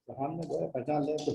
पहचान ले तो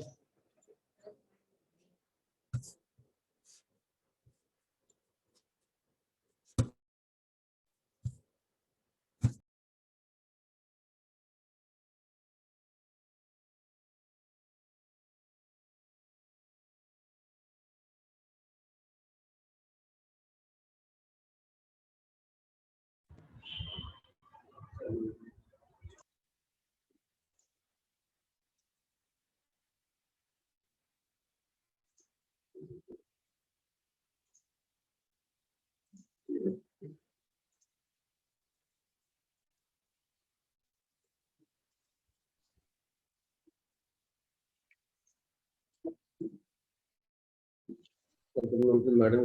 मैडम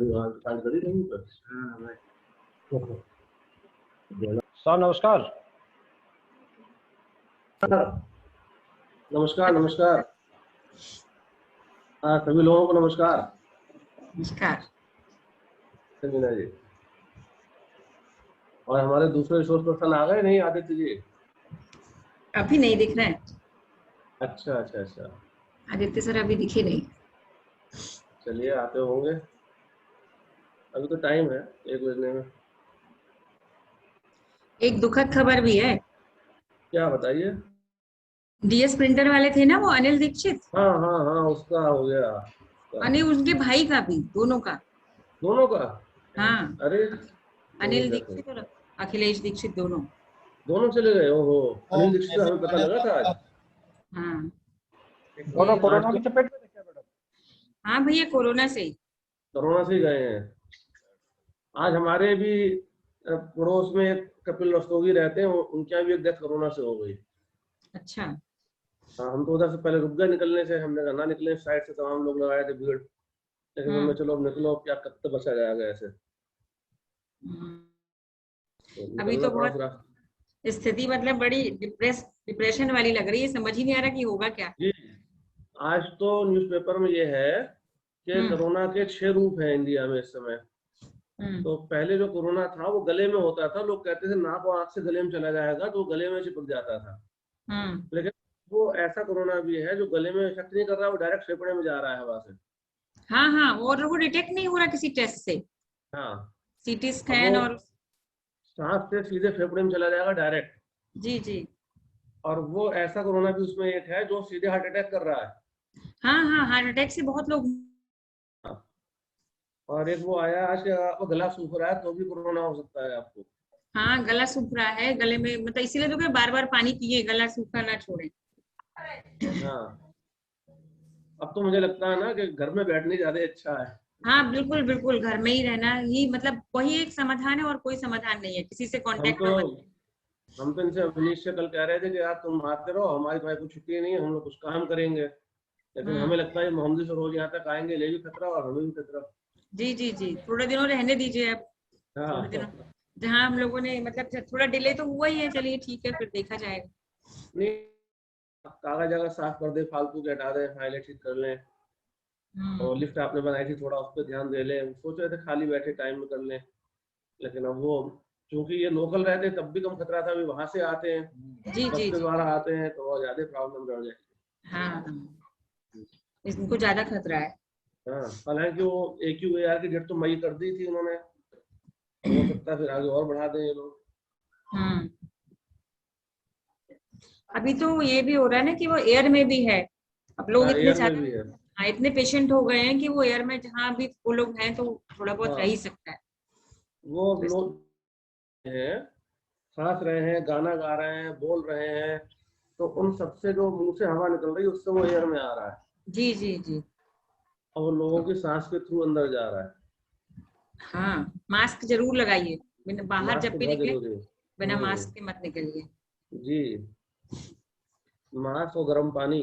सर नमस्कार। नमस्कार नमस्कार। हाँ सभी लोगों को नमस्कार। नमस्कार संजना जी। और हमारे दूसरे रिसोर्स पर्सन आ गए नहीं आदित्य जी? अभी नहीं दिख रहे हैं। अच्छा अच्छा अच्छा। आदित्य सर अभी दिखे नहीं। चलिए आते होंगे, अभी तो टाइम है 1 बजने में। एक दुखद खबर भी है। क्या बताइए? डीएस प्रिंटर वाले थे ना वो अनिल दीक्षित। हाँ हाँ हाँ उसका हो गया। अनिल उनके भाई का भी, दोनों का। दोनों का? हाँ अरे अनिल दीक्षित और अखिलेश दीक्षित दोनों चले गए। ओहो, अनिल दीक्षित का हमें पता लगा था आज। हाँ दोनों कोरोना की चपेट में थे क्या मैडम? हाँ भैया कोरोना से ही। कोरोना से ही गए हैं। आज हमारे भी पड़ोस में एक कपिल रस्तोगी रहते हैं, उनके यहाँ भी एक डेथ कोरोना से हो गई। अच्छा हाँ हम तो उधर से पहले रुक गए निकलने से, हमने कहा ना निकले, साइड से तमाम लोग लगाए थे भीड़, लेकिन हमने चलो अब निकलो, क्या कब तक बचा जाएगा ऐसे। अभी तो बहुत स्थिति मतलब बड़ी डिप्रेशन वाली लग रही है, समझ ही नहीं आ रहा कि होगा क्या। जी आज तो न्यूज़पेपर में ये है कि कोरोना के 6 रूप हैं इंडिया में इस समय। तो पहले जो कोरोना था वो गले में होता था, लोग कहते थे नाक और आंख से गले में चला जाएगा, तो गले में चिपक जाता था। लेकिन वो ऐसा कोरोना भी है जो गले में इफेक्ट नहीं कर रहा, वो डायरेक्ट फेफड़े में जा रहा है हवा से। हाँ हाँ और वो डिटेक्ट नहीं हो रहा किसी टेस्ट से। हाँ सीटी स्कैन और सांस से सीधे फेफड़े में चला जाएगा डायरेक्ट। जी जी। और वो ऐसा कोरोना भी उसमें एक है जो सीधे हार्ट अटैक कर रहा है। हाँ हाँ हार्ट अटैक से बहुत लोग। और एक वो आया आज कि आपको गला सूख रहा है तो भी कोरोना हो सकता है आपको। हाँ गला सूख रहा है, गले में मतलब इसीलिए तो बार बार पानी पिए, गला सूखा ना छोड़े। हाँ अब तो मुझे लगता है ना कि घर में बैठने ज्यादा अच्छा है। हाँ बिल्कुल बिल्कुल, घर में ही रहना ही मतलब वही एक समाधान है और कोई समाधान नहीं है, किसी से कांटेक्ट में मत। हम तो इनसे अवनीश से कल कह रहे थे कि यार तुम आते रहो, हमारी भाई को छुट्टी नहीं है, हम लोग कुछ काम करेंगे, लेकिन हमें लगता है मोहम्मदी से रोज यहाँ तक आएंगे, ले भी खतरा और हमें भी खतरा। जी जी जी थोड़े दिनों रहने दीजिए अब। हाँ थोड़े दिनों जहाँ हम लोगों ने मतलब थोड़ा डिले तो हुआ ही है, चलिए ठीक है फिर देखा जाएगा। नहीं कागज अगर साफ कर दे, फालतू के हटा दे, फाइलें ठीक कर लें, और लिफ्ट आपने बनाई थी थोड़ा उस पर ध्यान दे लें, सोच रहे थे खाली बैठे टाइम में कर लें, लेकिन अब वो क्योंकि ये लोकल रहते हैं तब भी कम खतरा था, अभी वहां से आते हैं जी बस जी के द्वारा आते हैं तो और ज्यादा प्रॉब्लम बढ़ जाएगी। हाँ इनको ज्यादा खतरा है। हाँ हालांकि वो AQAR की डेट तो मई कर दी थी उन्होंने, हो सकता है फिर आगे और बढ़ा दें ये लोग। अभी तो ये भी हो रहा है ना कि वो एयर में भी है, अब लोग इतने ज्यादा, हाँ इतने पेशेंट हो गए हैं कि वो एयर में जहाँ भी वो लोग हैं तो थोड़ा बहुत रह ही सकता है। वो लोग हैं सांस रहे हैं, गाना गा रहे हैं, बोल रहे हैं, तो उन सबसे जो मुंह से हवा निकल रही है उससे वो एयर में आ रहा है। जी जी जी। और वो लोगों की सांस के थ्रू अंदर जा रहा है। हाँ मास्क जरूर लगाइए, बिना बाहर जब भी निकले बिना है। मास्क के मत निकलिए। जी मास्क और गर्म पानी।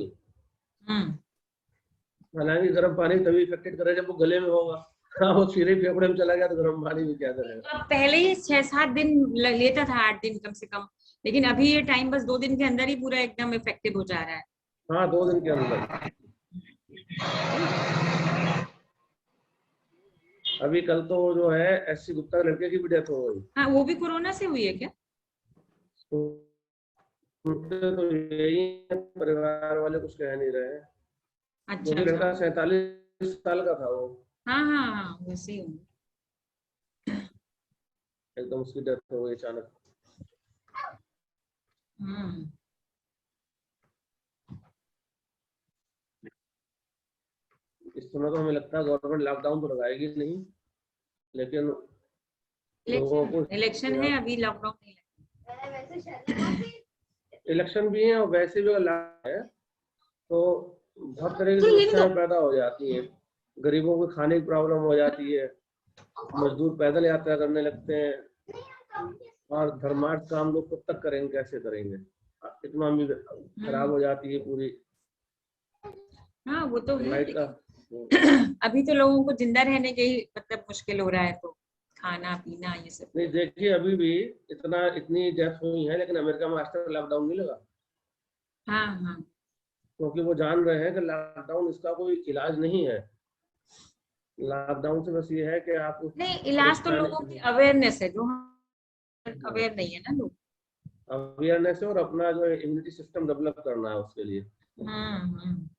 हालांकि गर्म पानी तभी इफेक्टेड करे जब वो गले में होगा। हाँ वो सीधे फेफड़े में चला गया तो गर्म पानी भी क्या करेगा। अब पहले ही 6-7 दिन लेता था, 8 दिन कम से कम, लेकिन अभी ये टाइम बस 2 दिन के अंदर ही पूरा एकदम इफेक्टिव हो जा रहा है। हाँ 2 दिन के अंदर। अभी कल तो जो है SC गुप्ता लड़के की भी डेथ हो गई। हाँ, वो भी कोरोना से हुई है क्या? उनसे तो यही है, परिवार वाले कुछ कह नहीं रहे हैं। वो अच्छा भी अच्छा। लड़का 47 साल का था वो, हाँ हाँ हाँ, वैसे ही होंगे। एकदम उसकी डेथ हो गई अचानक। हम्म। इस समय तो हमें लगता है गवर्नमेंट लॉकडाउन तो लगाएगी नहीं, लेकिन लोगों को इलेक्शन है, अभी लॉकडाउन नहीं लगा। इलेक्शन भी है और वैसे भी अगर लॉकडाउन है तो बहुत तरह की तो ये नहीं समस्याएं दो। पैदा हो जाती हैं। गरीबों को खाने की प्रॉब्लम हो जाती है, मजदूर पैदल यात्रा करने लगते हैं, और धर्मार्थ काम लोग कब तक करेंगे, कैसे करेंगे? इकोनॉमी खराब हो जाती है पूरी। हाँ, वो तो है, लाइट का लेकिन अभी तो लोगों को जिंदा रहने के ही मतलब मुश्किल हो रहा है, तो खाना पीना ये सब। नहीं, देखिए अभी भी इतनी डेथ हुई है, लेकिन अमेरिका में आज तक लॉकडाउन नहीं लगा, हाँ हाँ। क्योंकि वो जान रहे हैं कि लॉकडाउन इसका कोई इलाज नहीं है। लॉकडाउन से बस ये है कि आप नहीं, इलाज तो लोगों की अवेयरनेस है, जो अवेयर नहीं है ना लोग। अवेयरनेस है और अपना जो इम्यूनिटी सिस्टम डेवलप करना है उसके लिए। हम्म।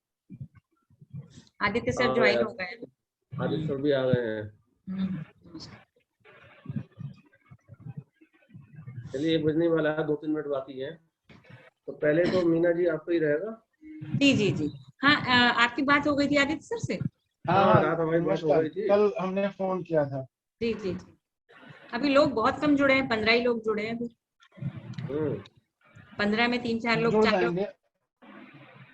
आदित्य आ सर गए ज्वाइन हो आज गए हैं। आदित्य सर भी आ गए हैं। नमस्कार। चलिए, 1 बजने वाला है, 2-3 मिनट बाकी है, तो पहले तो मीना जी आपको ही रहेगा। जी जी जी। हाँ, आपकी बात हो गई थी आदित्य सर से? हाँ हाँ, हाँ, रात हमारी बात हो नमस्कार। गई थी। कल हमने फोन किया था। जी जी जी। अभी लोग बहुत कम जुड़े हैं, 15 ही लोग जुड़े हैं अभी। हम्म 15 में 3-4 लोग, जुड़ 4 लोग, जाएंगे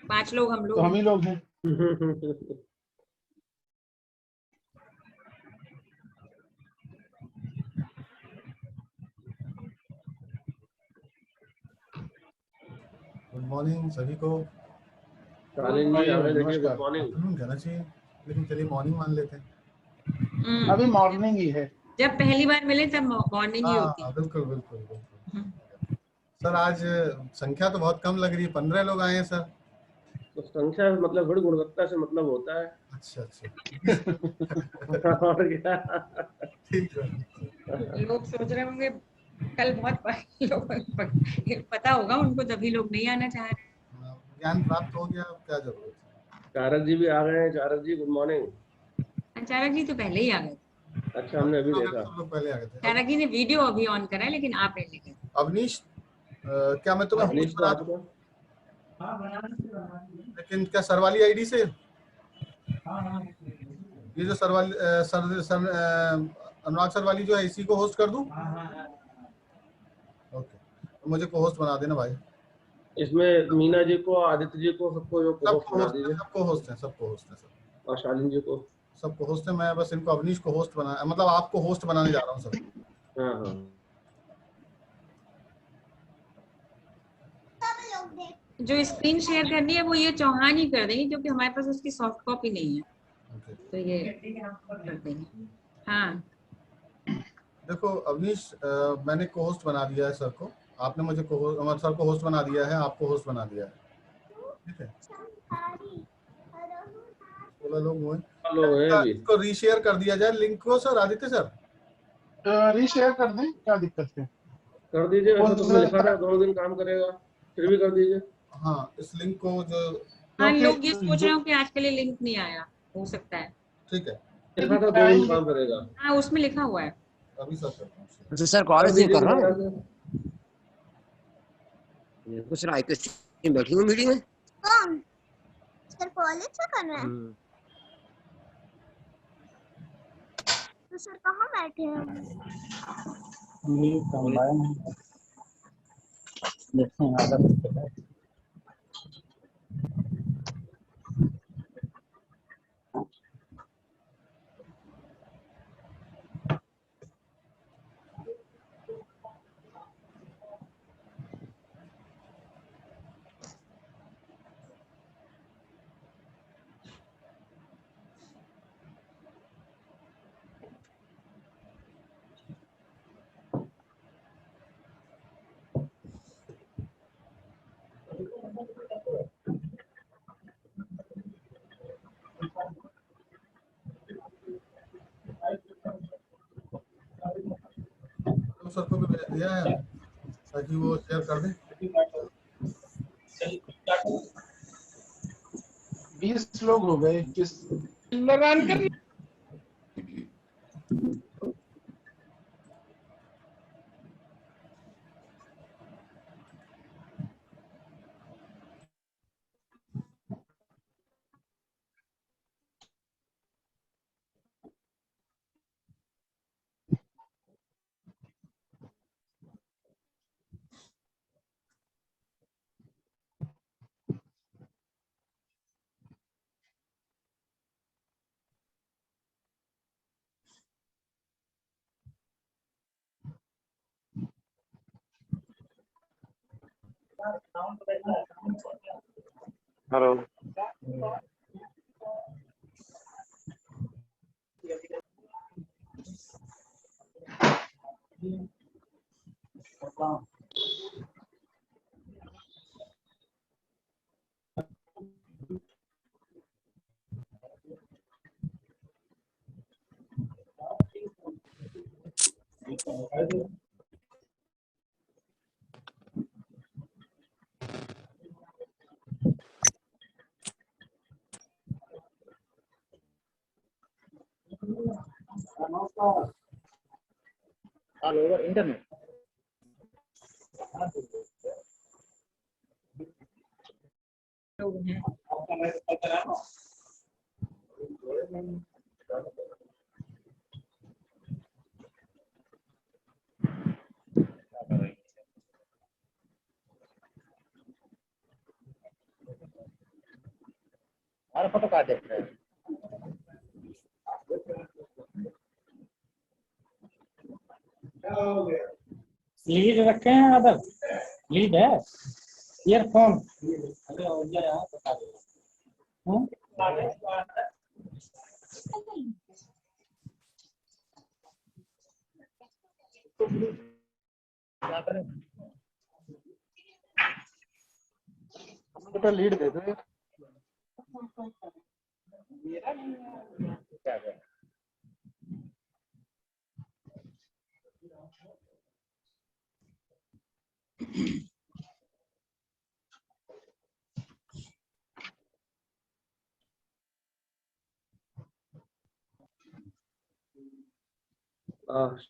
5 लोग हम तो लोग हम हैं। ही लोग हैं। गुड मॉर्निंग सभी को। गुड शालिन जी आ आइए, गए, देखिए गुड नमस्कार। मॉर्निंग। आफ्टरनून कहना चाहिए, लेकिन चलिए मॉर्निंग मान लेते हैं। अभी मॉर्निंग ही है। जब पहली बार मिले तब मॉर्निंग ही होती हाँ बिल्कुल बिल्कुल बिल्कुल। है। सर आज संख्या तो बहुत कम लग रही है, 15 लोग आए हैं सर। तो संख्या मतलब बड़ी गुणवत्ता से मतलब होता है। अच्छा अच्छा। और क्या। ठीक है। लोग सोच रहे होंगे कल बहुत लोग पता होगा उनको, तभी लोग नहीं आना चाह रहे ज्ञान प्राप्त हो गया, अब क्या जरूरत है। चारक जी भी आ गए हैं। चारक जी गुड मॉर्निंग। हैं। चारक जी तो पहले ही आ गए। अच्छा, हमने अभी लोग देखा। सब लोग पहले आ गए थे। अब चारक जी ने वीडियो अभी ऑन करा है, लेकिन आप पहले गए। अवनीश, क्या मैं तुम्हें अवनीश होस्ट को बना दूं? आपको लेकिन क्या सर वाली आईडी से? ये जो सर वाली अनुराग सर वाली जो है, इसी को होस्ट कर दूं? ओके, तो मुझे को होस्ट बना देना भाई। इसमें मीना जी को, आदित्य जी को, सबको जो होस्ट सबको बना होस्ट है, दीजिए, सबको होस्ट है, सबको होस्ट है सर। और शालिन जी को। सबको होस्ट है। मैं बस इनको अवनीश को होस्ट बना, मतलब आपको होस्ट बनाने जा रहा हूँ सर। हाँ हाँ। जो स्क्रीन शेयर करनी है वो ये चौहान ही कर देंगे, क्योंकि हमारे पास उसकी सॉफ्ट कॉपी नहीं है, ओके। तो ये कर देंगे। हाँ। देखो अवनीश, मैंने को होस्ट बना दिया है सर को। आपने मुझे सर को होस्ट बना दिया है, आपको होस्ट बना दिया है। ठीक है, 16 लोग हुए। लोग हैं अभी। इसको रीशेयर कर दिया जाए लिंक को सर, आदित्य सर। रीशेयर कर दें, क्या दिक्कत है? कर दीजिए, वैसे कौन तो उसमें लिखा सा? था 2 दिन काम करेगा, फिर भी कर दीजिए। हाँ, इस लिंक को जो, हाँ, क्योंकि लोग ये सोच रहे हो कि आज के लिए लिंक नहीं आया, हो सकता है। ठीक है, लिखा था 2 दिन काम करेगा। हाँ, उसमें लिखा हुआ है। अभी सर करता हूँ। अच्छा सर, कॉल कर रिसीव दीजिए कर रहा दोबारा हूँ। से। कुछ राय बैठी हूँ मीटिंग में। कौन सर कॉलेज से कर रहे हैं? तो सर कहाँ बैठे हैं? देखते हैं आदत। सर को भी भेज दिया है ताकि वो शेयर कर दें। 20 लोग हो गए, किस लगान कर। हेलो। All over internet. लोग हैं। और फोटो का देख रहे हैं। लीड रखे हैं अदर लीड है ईयरफोन। तो लीड दे दो। क्या है?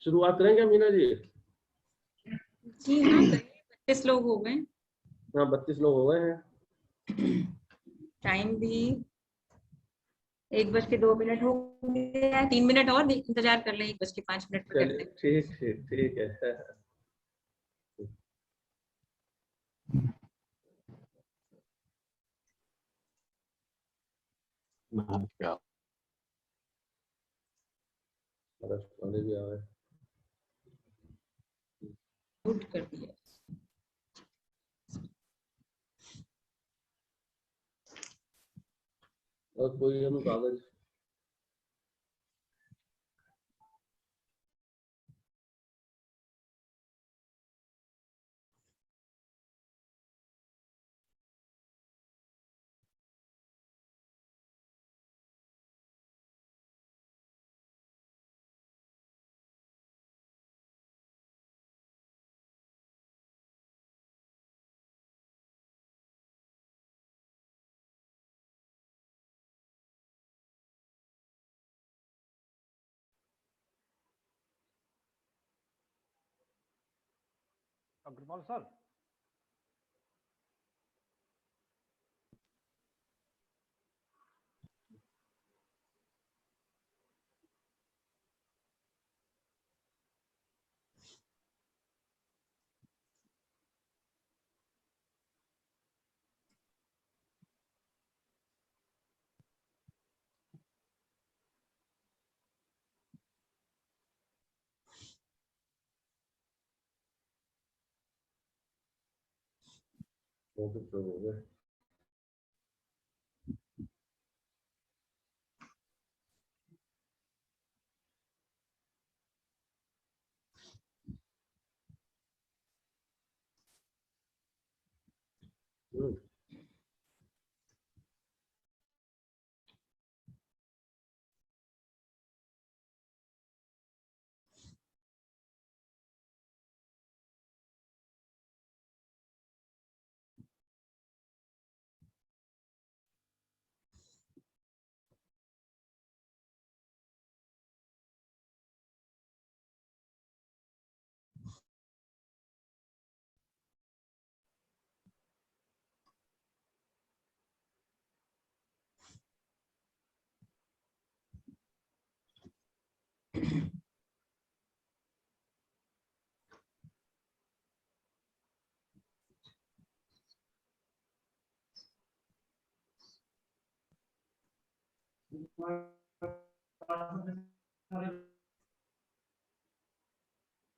शुरुआत करेंगे मीना जी? जी हाँ, 32 लोग हो गए। हाँ, 32 लोग हो गए हैं। टाइम भी 1:02 हो गया। 3 मिनट और इंतजार कर लें, 1:05 पर करते हैं। ठीक ठीक ठीक है। क्या भी आ गए। म्यूट कर दिया। और कोई हम कागज अग्रवाल सर। हो गए।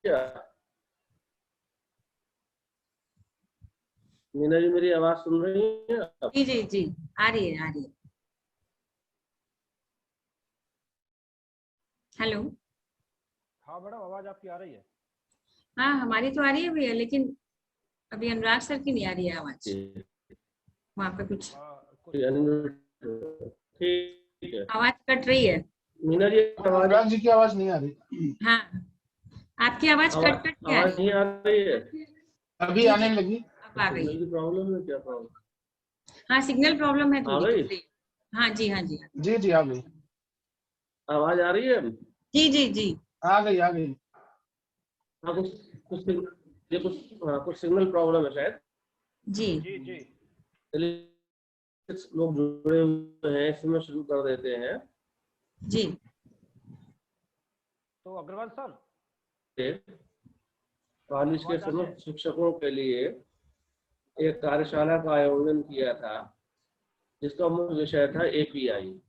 क्या मीना जी मेरी आवाज सुन रही है आप? जी जी जी, आ रही है, आ रही है। हेलो। हाँ मैडम, आवाज आपकी आ रही है। हाँ, हमारी तो आ रही है भैया, लेकिन अभी अनुराग सर की नहीं आ रही है आवाज। वहाँ पे कुछ ठीक है, आवाज कट रही है। मीना जी आवाज अनुराग जी की आवाज नहीं आ रही। हाँ, आपकी आवाज कट कट के आ आवाज रही नहीं है। आ रही है? अभी जी आने जी, लगी। अब आ गई। सिग्नल की प्रॉब्लम है क्या? प्रॉब्लम हाँ, सिग्नल प्रॉब्लम है आ थोड़ी गई? दिख रही है। हाँ जी, हाँ जी, जी जी आ गई, आवाज आ रही है? जी जी जी। आ गई आ गई। हाँ, कुछ कुछ ये कुछ कुछ सिग्नल प्रॉब्लम है शायद। जी जी जी। चलिए, लोग जुड़े हुए हैं, इसमें शुरू कर देते हैं। जी। तो अग्रवाल सर, कॉलेज के समस्त शिक्षकों के लिए एक कार्यशाला का आयोजन किया था, जिसका मुख्य विषय था एपीआई।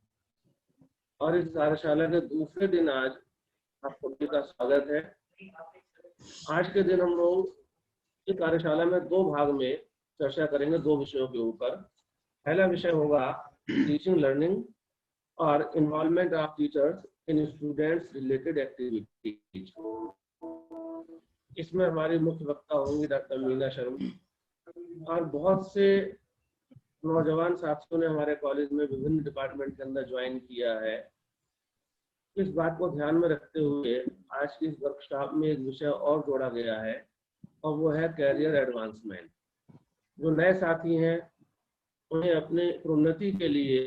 और इस कार्यशाला के दूसरे दिन आज आप सभी का स्वागत है। आज के दिन हम लोग इस कार्यशाला में दो भाग में चर्चा करेंगे, दो विषयों के ऊपर। पहला विषय होगा टीचिंग लर्निंग और involvement of teachers in students related activities. इसमें हमारी मुख्य वक्ता होंगी डॉक्टर मीना शर्मा। और बहुत से नौजवान साथियों ने हमारे कॉलेज में विभिन्न डिपार्टमेंट के अंदर ज्वाइन किया है। इस बात को ध्यान में रखते हुए आज की इस वर्कशॉप में एक विषय और जोड़ा गया है, और वो है कैरियर एडवांसमेंट। जो नए साथी हैं उन्हें अपने प्रोन्नति के लिए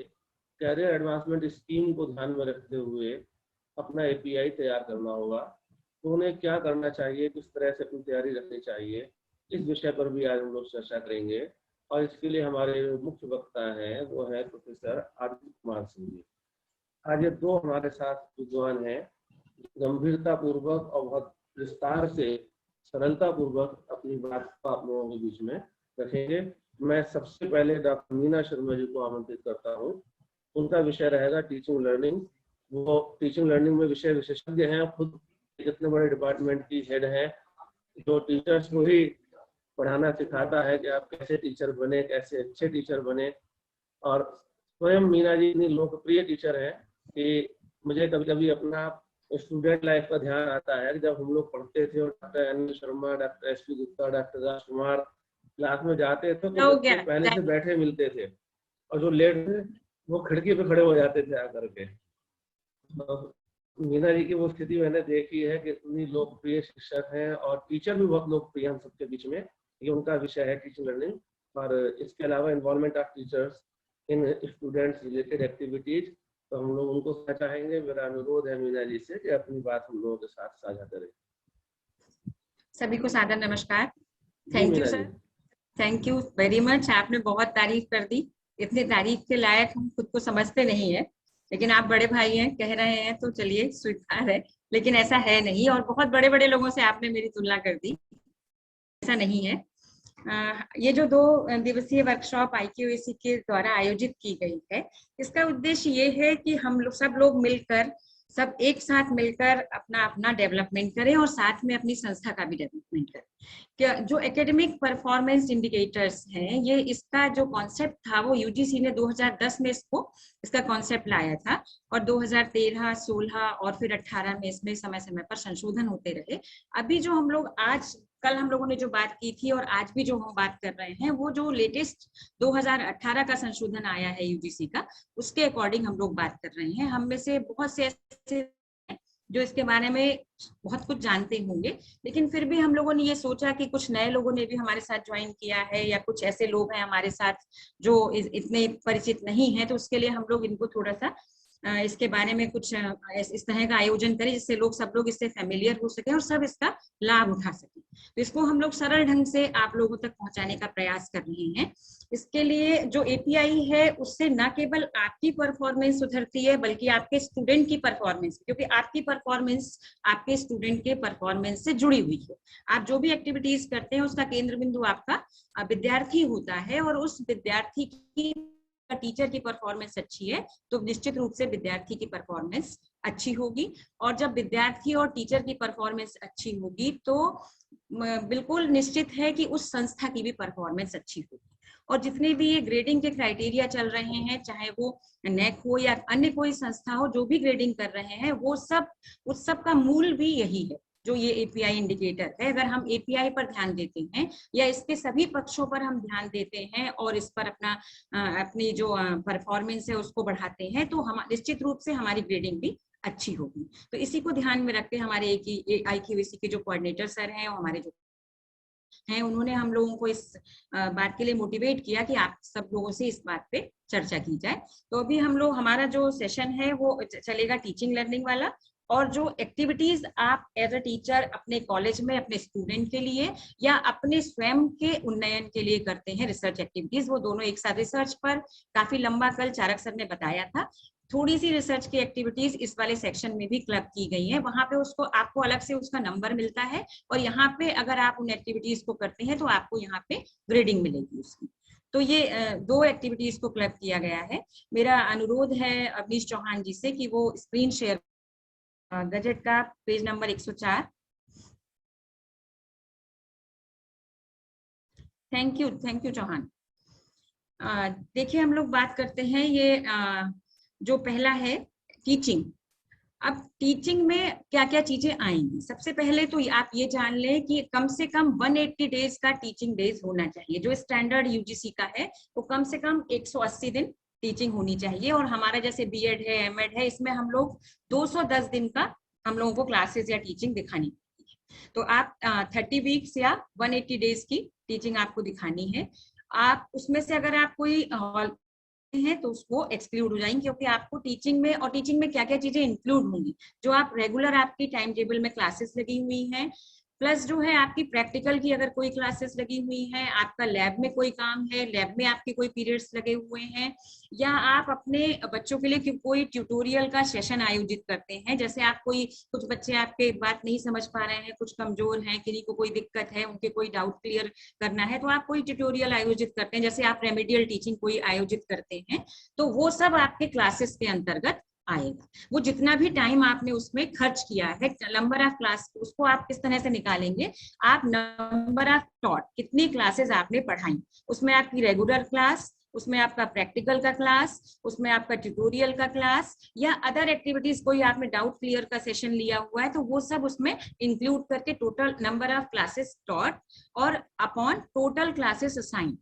कैरियर एडवांसमेंट स्कीम को ध्यान में रखते हुए अपना एपीआई तैयार करना होगा। तो उन्हें क्या करना चाहिए, किस तरह से अपनी तैयारी रखनी चाहिए, इस विषय पर भी आज हम लोग चर्चा करेंगे। और इसके लिए हमारे मुख्य वक्ता हैं वो है प्रोफेसर आदित्य कुमार सिंह जी। आज ये दो हमारे साथ विद्वान हैं, गंभीरता पूर्वक और बहुत विस्तार से सरलता पूर्वक अपनी बात को आप लोगों के बीच में रखेंगे। मैं सबसे पहले डॉक्टर मीना शर्मा जी को आमंत्रित करता हूँ। उनका विषय रहेगा टीचिंग लर्निंग। वो टीचिंग लर्निंग में विषय विशेषज्ञ हैं, खुद इतने बड़े डिपार्टमेंट की हेड है, जो टीचर्स को ही पढ़ाना सिखाता है कि आप कैसे टीचर बने, कैसे अच्छे टीचर बने। और स्वयं मीना जी इतनी लोकप्रिय टीचर है कि मुझे कभी कभी अपना स्टूडेंट लाइफ का ध्यान आता है कि जब हम लोग पढ़ते थे और doctor Anil Sharma, doctor S P. Gupta, doctor Rajkumar class में जाते थे तो बच्चे पहले से बैठे मिलते थे, और जो लेट थे वो खिड़की पे खड़े हो जाते थे आकर के। मीना जी की वो स्थिति मैंने देखी है कि इतनी लोकप्रिय शिक्षक हैं, और टीचर भी बहुत लोकप्रिय हम सबके बीच में। ये उनका विषय है टीचिंग लर्निंग। और इसके अलावा involvement of teachers in students related activities. तो हम लोग उनको कहना चाहेंगे, मेरा अनुरोध है मीना जी से कि अपनी बात हम लोगों के साथ साझा करें। सभी को सादर नमस्कार। Thank you sir, thank you very much. आपने बहुत तारीफ कर दी, इतनी तारीफ के लायक हम खुद को समझते नहीं है, लेकिन आप बड़े भाई हैं, कह रहे हैं तो चलिए स्वीकार है, लेकिन ऐसा है नहीं। और बहुत बड़े बड़े लोगों से आपने मेरी तुलना कर दी, ऐसा नहीं है। ये जो 2 दिवसीय वर्कशॉप IQAC के द्वारा आयोजित की गई है, इसका उद्देश्य ये है कि हम लोग सब लोग मिलकर, सब एक साथ मिलकर अपना अपना डेवलपमेंट करें और साथ में अपनी संस्था का भी डेवलपमेंट करें। क्या जो एकेडमिक परफॉर्मेंस इंडिकेटर्स हैं, ये इसका जो कॉन्सेप्ट था वो UGC ने 2010 में इसका कॉन्सेप्ट लाया था, और 2013, 16 और फिर 18 में इसमें समय समय पर संशोधन होते रहे। अभी जो हम लोग आज कल हम लोगों ने जो बात की थी और आज भी जो हम बात कर रहे हैं, वो जो लेटेस्ट 2018 का संशोधन आया है UGC का, उसके अकॉर्डिंग हम लोग बात कर रहे हैं। हम में से बहुत से ऐसे जो इसके बारे में बहुत कुछ जानते होंगे, लेकिन फिर भी हम लोगों ने ये सोचा कि कुछ नए लोगों ने भी हमारे साथ ज्वाइन किया है, या कुछ ऐसे लोग हैं हमारे साथ जो इतने परिचित नहीं है, तो उसके लिए हम लोग इनको थोड़ा सा इसके बारे में कुछ इस तरह का आयोजन करें, जिससे सब लोग इससे फैमिलियर हो सके और सब इसका लाभ उठा सके। तो इसको हम लोग सरल ढंग से आप लोगों तक पहुंचाने का प्रयास कर रहे हैं। इसके लिए जो एपीआई है, उससे न केवल आपकी परफॉर्मेंस सुधरती है, बल्कि आपके स्टूडेंट की परफॉर्मेंस, क्योंकि आपकी परफॉर्मेंस आपके स्टूडेंट के परफॉर्मेंस से जुड़ी हुई है। आप जो भी एक्टिविटीज करते हैं उसका केंद्र बिंदु आपका विद्यार्थी होता है, और उस विद्यार्थी की टीचर की परफॉर्मेंस अच्छी है तो निश्चित रूप से विद्यार्थी की परफॉर्मेंस अच्छी होगी, और जब विद्यार्थी और टीचर की परफॉर्मेंस अच्छी होगी तो बिल्कुल निश्चित है कि उस संस्था की भी परफॉर्मेंस अच्छी होगी। और जितने भी ये ग्रेडिंग के क्राइटेरिया चल रहे हैं, चाहे वो नेक हो या अन्य कोई संस्था हो, जो भी ग्रेडिंग कर रहे हैं वो सब, उस सब का मूल भी यही है जो ये एपीआई इंडिकेटर है। अगर हम एपीआई पर ध्यान देते हैं या इसके सभी पक्षों पर हम ध्यान देते हैं और इस पर अपनी जो परफॉर्मेंस है उसको बढ़ाते हैं तो हम निश्चित रूप से हमारी ग्रेडिंग भी अच्छी होगी। तो इसी को ध्यान में रखते हमारे IQAC के जो कोऑर्डिनेटर सर हैं, हमारे जो हैं, उन्होंने हम लोगों को इस बात के लिए मोटिवेट किया कि आप सब लोगों से इस बात पे चर्चा की जाए। तो अभी हम लोग, हमारा जो सेशन है वो चलेगा टीचिंग लर्निंग वाला, और जो एक्टिविटीज आप एज अ टीचर अपने कॉलेज में अपने स्टूडेंट के लिए या अपने स्वयं के उन्नयन के लिए करते हैं, रिसर्च एक्टिविटीज, वो दोनों एक साथ। रिसर्च पर काफी लंबा कल चारक सर ने बताया था, थोड़ी सी रिसर्च की एक्टिविटीज इस वाले सेक्शन में भी क्लब की गई है, वहां पे उसको आपको अलग से उसका नंबर मिलता है, और यहाँ पे अगर आप उन एक्टिविटीज को करते हैं तो आपको यहाँ पे ग्रेडिंग मिलेगी उसकी। तो ये 2 एक्टिविटीज को क्लब किया गया है। मेरा अनुरोध है अवनीश चौहान जी से कि वो स्क्रीन शेयर, गजेट का page number 104। Thank you Chauhan. देखिए हम लोग बात करते हैं, ये जो पहला है टीचिंग। अब टीचिंग में क्या क्या चीजें आएंगी, सबसे पहले तो आप ये जान लें कि कम से कम 180 डेज का टीचिंग डेज होना चाहिए। जो स्टैंडर्ड यूजीसी का है वो कम से कम 180 दिन टीचिंग होनी चाहिए, और हमारा जैसे बीएड है, एमएड है, इसमें हम लोग 210 दिन का हम लोगों को क्लासेस या टीचिंग दिखानी पड़ती है। तो आप 30 वीक्स या 180 डेज की टीचिंग आपको दिखानी है। आप उसमें से अगर आप कोई है तो उसको एक्सक्लूड हो जाएंगे, क्योंकि आपको टीचिंग में, और टीचिंग में क्या क्या चीजें इंक्लूड होंगी, जो आप रेगुलर आपकी टाइम टेबल में क्लासेस लगी हुई हैं, प्लस जो है आपकी प्रैक्टिकल की अगर कोई क्लासेस लगी हुई हैं, आपका लैब में कोई काम है, लैब में आपके कोई पीरियड्स लगे हुए हैं, या आप अपने बच्चों के लिए कोई ट्यूटोरियल का सेशन आयोजित करते हैं। जैसे आप कुछ बच्चे आपके बात नहीं समझ पा रहे हैं, कुछ कमजोर हैं, किसी को कोई दिक्कत है, उनके कोई डाउट क्लियर करना है, तो आप कोई ट्यूटोरियल आयोजित करते हैं, जैसे आप रेमेडियल टीचिंग कोई आयोजित करते हैं, तो वो सब आपके क्लासेस के अंतर्गत आएगा। वो जितना भी टाइम आपने उसमें खर्च किया है, नंबर ऑफ क्लास, उसको आप किस तरह से निकालेंगे, आप नंबर ऑफ टॉट, कितनी क्लासेस आपने पढ़ाई, उसमें आपकी रेगुलर क्लास, उसमें आपका प्रैक्टिकल का क्लास, उसमें आपका ट्यूटोरियल का क्लास, या अदर एक्टिविटीज, कोई आपने डाउट क्लियर का सेशन लिया हुआ है तो वो सब उसमें इंक्लूड करके total number of classes taught और अपॉन टोटल क्लासेस असाइन,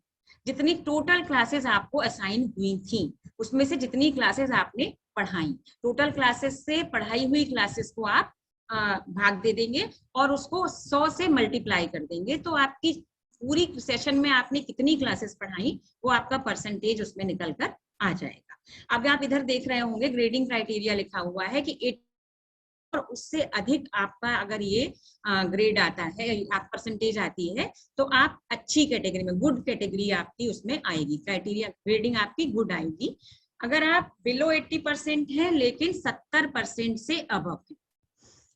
जितनी टोटल क्लासेस आपको असाइन हुई थी उसमें से जितनी क्लासेस आपने पढ़ाई, टोटल क्लासेस से पढ़ाई हुई क्लासेस को आप भाग दे देंगे और उसको 100 से मल्टीप्लाई कर देंगे, तो आपकी पूरी सेशन में आपने कितनी क्लासेस पढ़ाई वो आपका परसेंटेज उसमें निकल कर आ जाएगा। अब आप इधर देख रहे होंगे ग्रेडिंग क्राइटेरिया लिखा हुआ है कि 8 और उससे अधिक आपका अगर ये ग्रेड आता है, आप परसेंटेज आती है, तो आप अच्छी कैटेगरी में, गुड कैटेगरी आपकी उसमें आएगी, क्राइटेरिया ग्रेडिंग आपकी गुड आएगी। अगर आप बिलो 80% है लेकिन 70% से अबव है,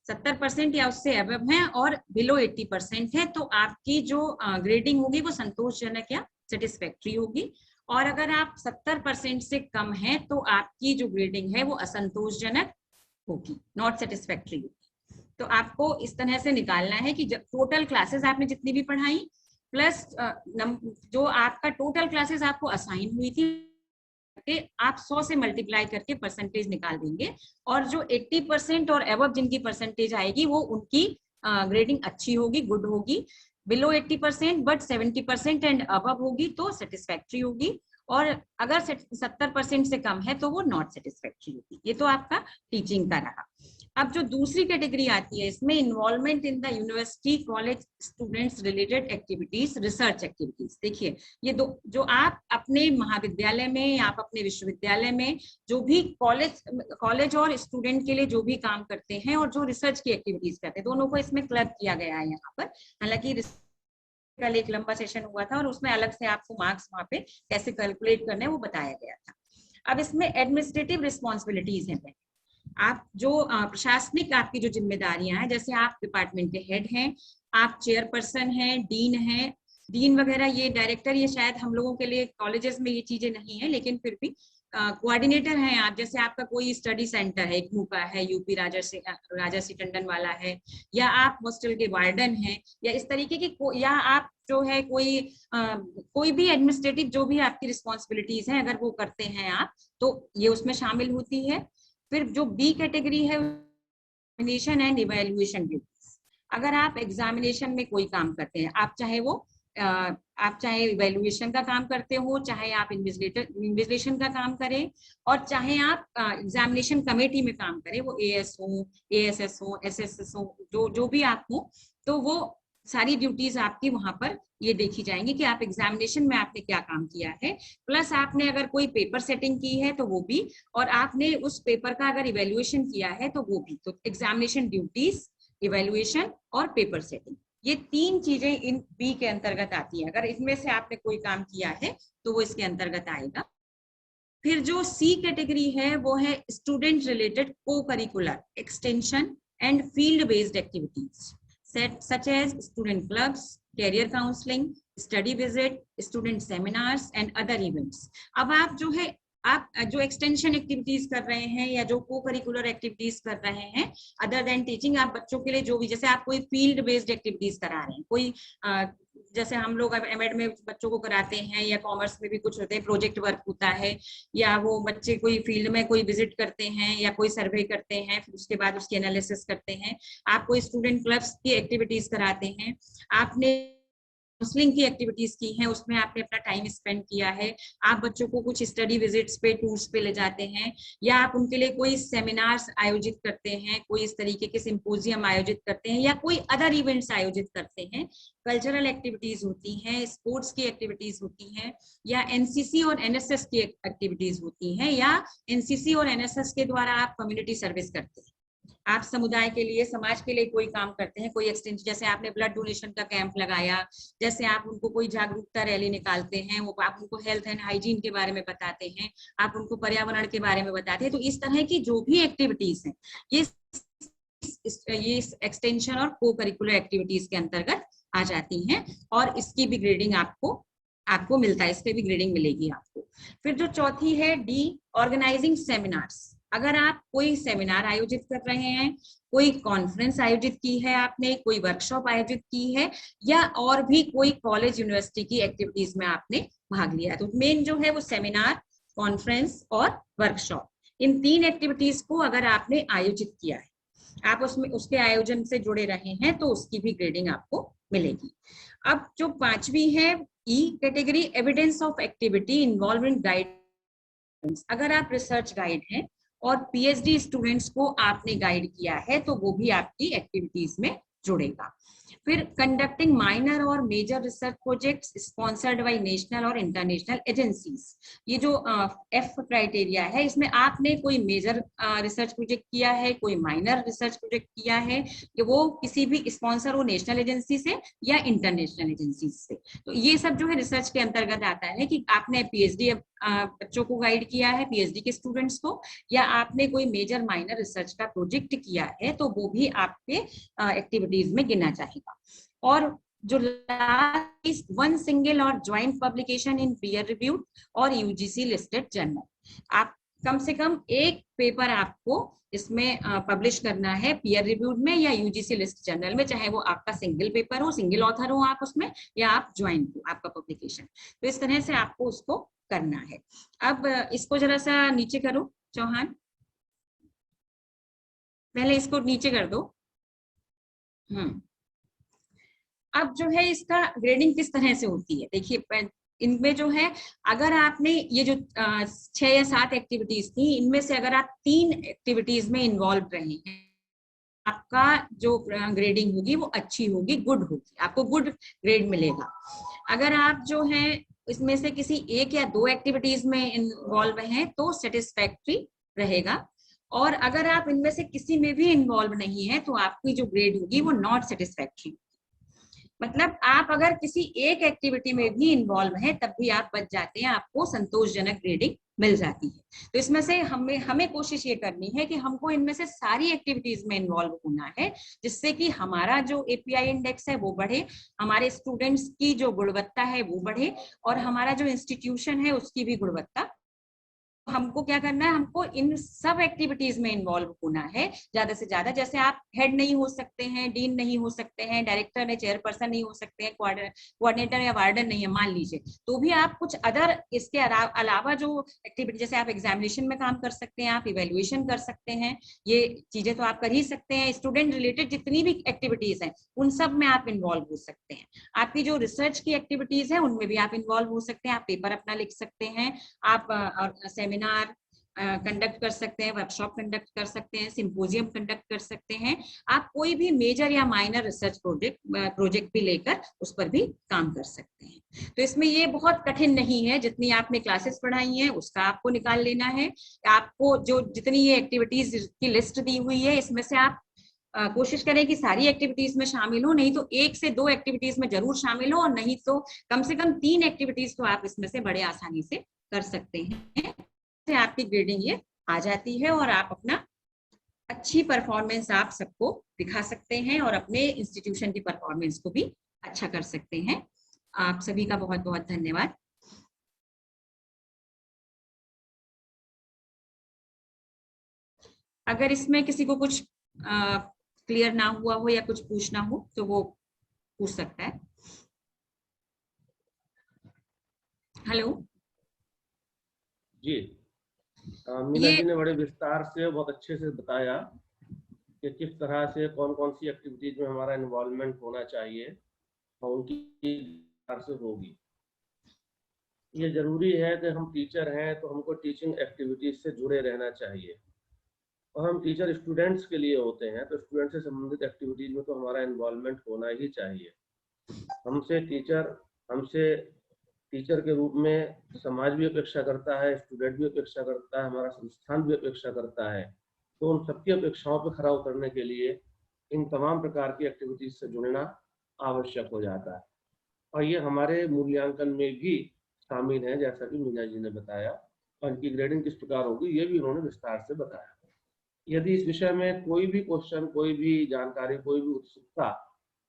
70% या उससे अबव है और बिलो 80% है, तो आपकी जो ग्रेडिंग होगी वो संतोषजनक या सेटिस्फैक्ट्री होगी। और अगर आप 70% से कम है तो आपकी जो ग्रेडिंग है वो असंतोषजनक होगी, नॉट सेटिस्फैक्ट्री होगी। तो आपको इस तरह से निकालना है कि टोटल क्लासेस आपने जितनी भी पढ़ाई प्लस जो आपका टोटल क्लासेस आपको असाइन हुई थी, आप 100 से मल्टीप्लाई करके परसेंटेज निकाल देंगे, और जो 80% और अबव जिनकी परसेंटेज आएगी वो उनकी ग्रेडिंग अच्छी होगी, गुड होगी। बिलो 80% बट 70% एंड अबव होगी तो सेटिस्फैक्ट्री होगी, और अगर 70% से कम है तो वो नॉट सेटिस्फैक्ट्री होगी। ये तो आपका टीचिंग का रहा। अब जो दूसरी कैटेगरी आती है इसमें involvement in the university college students related activities, research activities. देखिए ये दो, जो आप अपने महाविद्यालय में या आप अपने विश्वविद्यालय में जो भी कॉलेज और स्टूडेंट के लिए जो भी काम करते हैं और जो रिसर्च की एक्टिविटीज करते हैं, दोनों को इसमें क्लब किया गया है यहाँ पर। हालांकि कल एक लंबा सेशन हुआ था और उसमें अलग से आपको मार्क्स वहां पे कैसे कैलकुलेट करने वो बताया गया था। अब इसमें एडमिनिस्ट्रेटिव रिस्पॉन्सिबिलिटीज हैं, आप जो प्रशासनिक आपकी जो जिम्मेदारियां हैं, जैसे आप डिपार्टमेंट के हेड हैं, आप चेयरपर्सन हैं, डीन हैं, डीन वगैरह, ये डायरेक्टर, ये शायद हम लोगों के लिए कॉलेजेस में ये चीजें नहीं है, लेकिन फिर भी कोऑर्डिनेटर हैं आप। जैसे आपका कोई स्टडी सेंटर है, इग्नू का है, यूपी राजर्षि टंडन वाला है, या आप हॉस्टल के वार्डन हैं, या इस तरीके की या आप जो है कोई भी एडमिनिस्ट्रेटिव जो भी आपकी रिस्पॉन्सिबिलिटीज हैं, अगर वो करते हैं आप, तो ये उसमें शामिल होती है। फिर जो बी कैटेगरी है, एग्जामिनेशन एंड इवैल्यूएशन ड्यूटीज। अगर आप एग्जामिनेशन में कोई काम करते हैं, आप चाहे इवैल्यूएशन का काम करते हो, चाहे आप इन्विजिलेशन का काम करें, और चाहे आप एग्जामिनेशन कमेटी में काम करें, वो एएस हो, एएसएस हो, एसएसएस हो, जो भी आप हो, तो वो सारी ड्यूटीज आपकी वहां पर ये देखी जाएंगी कि आप एग्जामिनेशन में आपने क्या काम किया है, प्लस आपने अगर कोई पेपर सेटिंग की है तो वो भी, और आपने उस पेपर का अगर इवैल्यूएशन किया है तो वो भी। तो एग्जामिनेशन ड्यूटीज, इवैल्यूएशन और पेपर सेटिंग, ये 3 चीजें इन बी के अंतर्गत आती है। अगर इनमें से आपने कोई काम किया है तो वो इसके अंतर्गत आएगा। फिर जो सी कैटेगरी है वो है स्टूडेंट रिलेटेड को curricular, extension and field based activities such as student clubs, career counseling, study visit, student seminars and other events. अब आप जो एक्सटेंशन एक्टिविटीज कर रहे हैं या जो को करिकुलर एक्टिविटीज कर रहे हैं अदर देन टीचिंग, आप बच्चों के लिए जो भी, जैसे आप कोई फील्ड बेस्ड एक्टिविटीज करा रहे हैं, कोई जैसे हम लोग एमएड में बच्चों को कराते हैं, या कॉमर्स में भी कुछ होते हैं, प्रोजेक्ट वर्क होता है, या वो बच्चे कोई फील्ड में कोई विजिट करते हैं या कोई सर्वे करते हैं, फिर उसके बाद उसकी एनालिसिस करते हैं, आप कोई स्टूडेंट क्लब्स की एक्टिविटीज कराते हैं, आपने काउंसलिंग की एक्टिविटीज की हैं, उसमें आपने अपना टाइम स्पेंड किया है, आप बच्चों को कुछ स्टडी विजिट्स पे, टूर्स पे ले जाते हैं, या आप उनके लिए कोई सेमिनार्स आयोजित करते हैं, कोई इस तरीके के सिंपोजियम आयोजित करते हैं, या कोई अदर इवेंट्स आयोजित करते हैं, कल्चरल एक्टिविटीज होती हैं, स्पोर्ट्स की एक्टिविटीज होती हैं, या एनसीसी और एनएसएस की एक्टिविटीज होती हैं, या एनसीसी और एनएसएस के द्वारा आप कम्युनिटी सर्विस करते हैं, आप समुदाय के लिए, समाज के लिए कोई काम करते हैं, कोई एक्सटेंशन, जैसे आपने ब्लड डोनेशन का कैंप लगाया, जैसे आप उनको कोई जागरूकता रैली निकालते हैं, वो आप उनको हेल्थ एंड हाइजीन के बारे में बताते हैं, आप उनको पर्यावरण के बारे में बताते हैं। तो इस तरह की जो भी एक्टिविटीज हैं ये एक्सटेंशन और को करिकुलर एक्टिविटीज के अंतर्गत आ जाती हैं, और इसकी भी ग्रेडिंग आपको मिलता है, इस पे भी ग्रेडिंग मिलेगी आपको। फिर जो चौथी है डी, ऑर्गेनाइजिंग सेमिनार्स। अगर आप कोई सेमिनार आयोजित कर रहे हैं, कोई कॉन्फ्रेंस आयोजित की है आपने, कोई वर्कशॉप आयोजित की है, या और भी कोई कॉलेज यूनिवर्सिटी की एक्टिविटीज में आपने भाग लिया है, तो मेन जो है वो सेमिनार, कॉन्फ्रेंस और वर्कशॉप, इन 3 एक्टिविटीज को अगर आपने आयोजित किया है, आप उसके आयोजन से जुड़े रहे हैं, तो उसकी भी ग्रेडिंग आपको मिलेगी। अब जो 5वीं है ई category, evidence of activity involving guide. अगर आप रिसर्च गाइड हैं और पीएचडी स्टूडेंट्स को आपने गाइड किया है, तो वो भी आपकी एक्टिविटीज में जुड़ेगा। फिर कंडक्टिंग माइनर और major research projects sponsored by national और इंटरनेशनल एजेंसीज, ये जो एफ क्राइटेरिया है, इसमें आपने कोई मेजर रिसर्च प्रोजेक्ट किया है, कोई माइनर रिसर्च प्रोजेक्ट किया है, कि वो किसी भी स्पॉन्सर हो नेशनल एजेंसी से या इंटरनेशनल एजेंसी से, तो ये सब जो है रिसर्च के अंतर्गत आता है कि आपने पीएचडी बच्चों को गाइड किया है, पीएचडी के स्टूडेंट्स को, या आपने कोई मेजर माइनर रिसर्च का प्रोजेक्ट किया है, तो वो भी आपके एक्टिविटीज में गिना जाएगा। और जो लास्ट, 1 सिंगल और joint publication in peer reviewed और यूजीसी लिस्टेड जर्नल, आप कम से कम एक पेपर आपको इसमें पब्लिश करना है, पीयर रिव्यूड में या यूजीसी लिस्ट जर्नल में, चाहे वो आपका सिंगल पेपर हो, सिंगल ऑथर हो आप उसमें, या आप ज्वाइंट हो आपका पब्लिकेशन, तो इस तरह से आपको उसको करना है। अब इसको जरा सा नीचे करो चौहान, पहले इसको नीचे कर दो। अब जो है इसका ग्रेडिंग किस तरह से होती है, देखिए इनमें जो है, अगर आपने ये जो 6 या 7 एक्टिविटीज थी, इनमें से अगर आप 3 एक्टिविटीज में इन्वॉल्व रहे हैं, आपका जो ग्रेडिंग होगी वो अच्छी होगी, गुड होगी, आपको गुड ग्रेड मिलेगा। अगर आप जो है इसमें से किसी 1 या 2 एक्टिविटीज में इन्वॉल्व हैं, तो सेटिस्फैक्ट्री रहेगा, और अगर आप इनमें से किसी में भी इन्वॉल्व नहीं है, तो आपकी जो ग्रेड होगी वो नॉट सेटिस्फैक्ट्री। मतलब आप अगर किसी एक एक्टिविटी में भी इन्वॉल्व हैं तब भी आप बच जाते हैं, आपको संतोषजनक ग्रेडिंग मिल जाती है। तो इसमें से हमें कोशिश ये करनी है कि हमको इनमें से सारी एक्टिविटीज में इन्वॉल्व होना है, जिससे कि हमारा जो एपीआई इंडेक्स है वो बढ़े, हमारे स्टूडेंट्स की जो गुणवत्ता है वो बढ़े, और हमारा जो इंस्टीट्यूशन है उसकी भी गुणवत्ता। हमको क्या करना है, हमको इन सब एक्टिविटीज में इन्वॉल्व होना है ज्यादा से ज्यादा। जैसे आप हेड नहीं हो सकते हैं, डीन नहीं हो सकते हैं, डायरेक्टर है, चेयरपर्सन नहीं हो सकते हैं, कोऑर्डिनेटर या वार्डन नहीं है मान लीजिए, तो भी आप कुछ अदर इसके अलावा जो एक्टिविटी, जैसे आप एग्जामिनेशन में काम कर सकते हैं, आप इवेल्युएशन कर सकते हैं, ये चीजें तो आप कर ही सकते हैं। स्टूडेंट रिलेटेड जितनी भी एक्टिविटीज हैं उन सब में आप इन्वॉल्व हो सकते हैं। आपकी जो रिसर्च की एक्टिविटीज है उनमें भी आप इन्वॉल्व हो सकते हैं, आप पेपर अपना लिख सकते हैं, आप सेमिनार कंडक्ट कर सकते हैं, वर्कशॉप कंडक्ट कर सकते हैं, सिंपोजियम कंडक्ट कर सकते हैं, आप कोई भी मेजर या माइनर रिसर्च प्रोजेक्ट भी लेकर उस पर भी काम कर सकते हैं। तो इसमें ये बहुत कठिन नहीं है, जितनी आपने क्लासेस पढ़ाई हैं उसका आपको निकाल लेना है। आपको जो जितनी ये एक्टिविटीज की लिस्ट दी हुई है इसमें से आप कोशिश करें कि सारी एक्टिविटीज में शामिल हो, नहीं तो 1 से 2 एक्टिविटीज में जरूर शामिल हो, और नहीं तो कम से कम 3 एक्टिविटीज तो आप इसमें से बड़े आसानी से कर सकते हैं। से आपकी ग्रेडिंग ये आ जाती है और आप अपना अच्छी परफॉर्मेंस आप सबको दिखा सकते हैं और अपने इंस्टीट्यूशन की परफॉर्मेंस को भी अच्छा कर सकते हैं। आप सभी का बहुत बहुत धन्यवाद। अगर इसमें किसी को कुछ क्लियर ना हुआ हो या कुछ पूछना हो तो वो पूछ सकता है। हेलो जी, मीना जी ने बड़े विस्तार से बहुत अच्छे से बताया कि किस तरह से कौन कौन सी एक्टिविटीज में हमारा इन्वॉल्वमेंट होना चाहिए और उनकी से होगी। ये जरूरी है कि हम टीचर हैं तो हमको टीचिंग एक्टिविटीज से जुड़े रहना चाहिए, और हम टीचर स्टूडेंट्स के लिए होते हैं तो स्टूडेंट से संबंधित एक्टिविटीज में तो हमारा इन्वॉल्वमेंट होना ही चाहिए। हमसे टीचर के रूप में समाज भी अपेक्षा करता है, स्टूडेंट भी अपेक्षा करता है, हमारा संस्थान भी अपेक्षा करता है। तो उन सबकी अपेक्षाओं पर खरा उतरने के लिए इन तमाम प्रकार की एक्टिविटीज से जुड़ना आवश्यक हो जाता है, और ये हमारे मूल्यांकन में भी शामिल है, जैसा कि मीना जी ने बताया। और इनकी ग्रेडिंग किस प्रकार होगी ये भी उन्होंने विस्तार से बताया। यदि इस विषय में कोई भी क्वेश्चन, कोई भी जानकारी, कोई भी उत्सुकता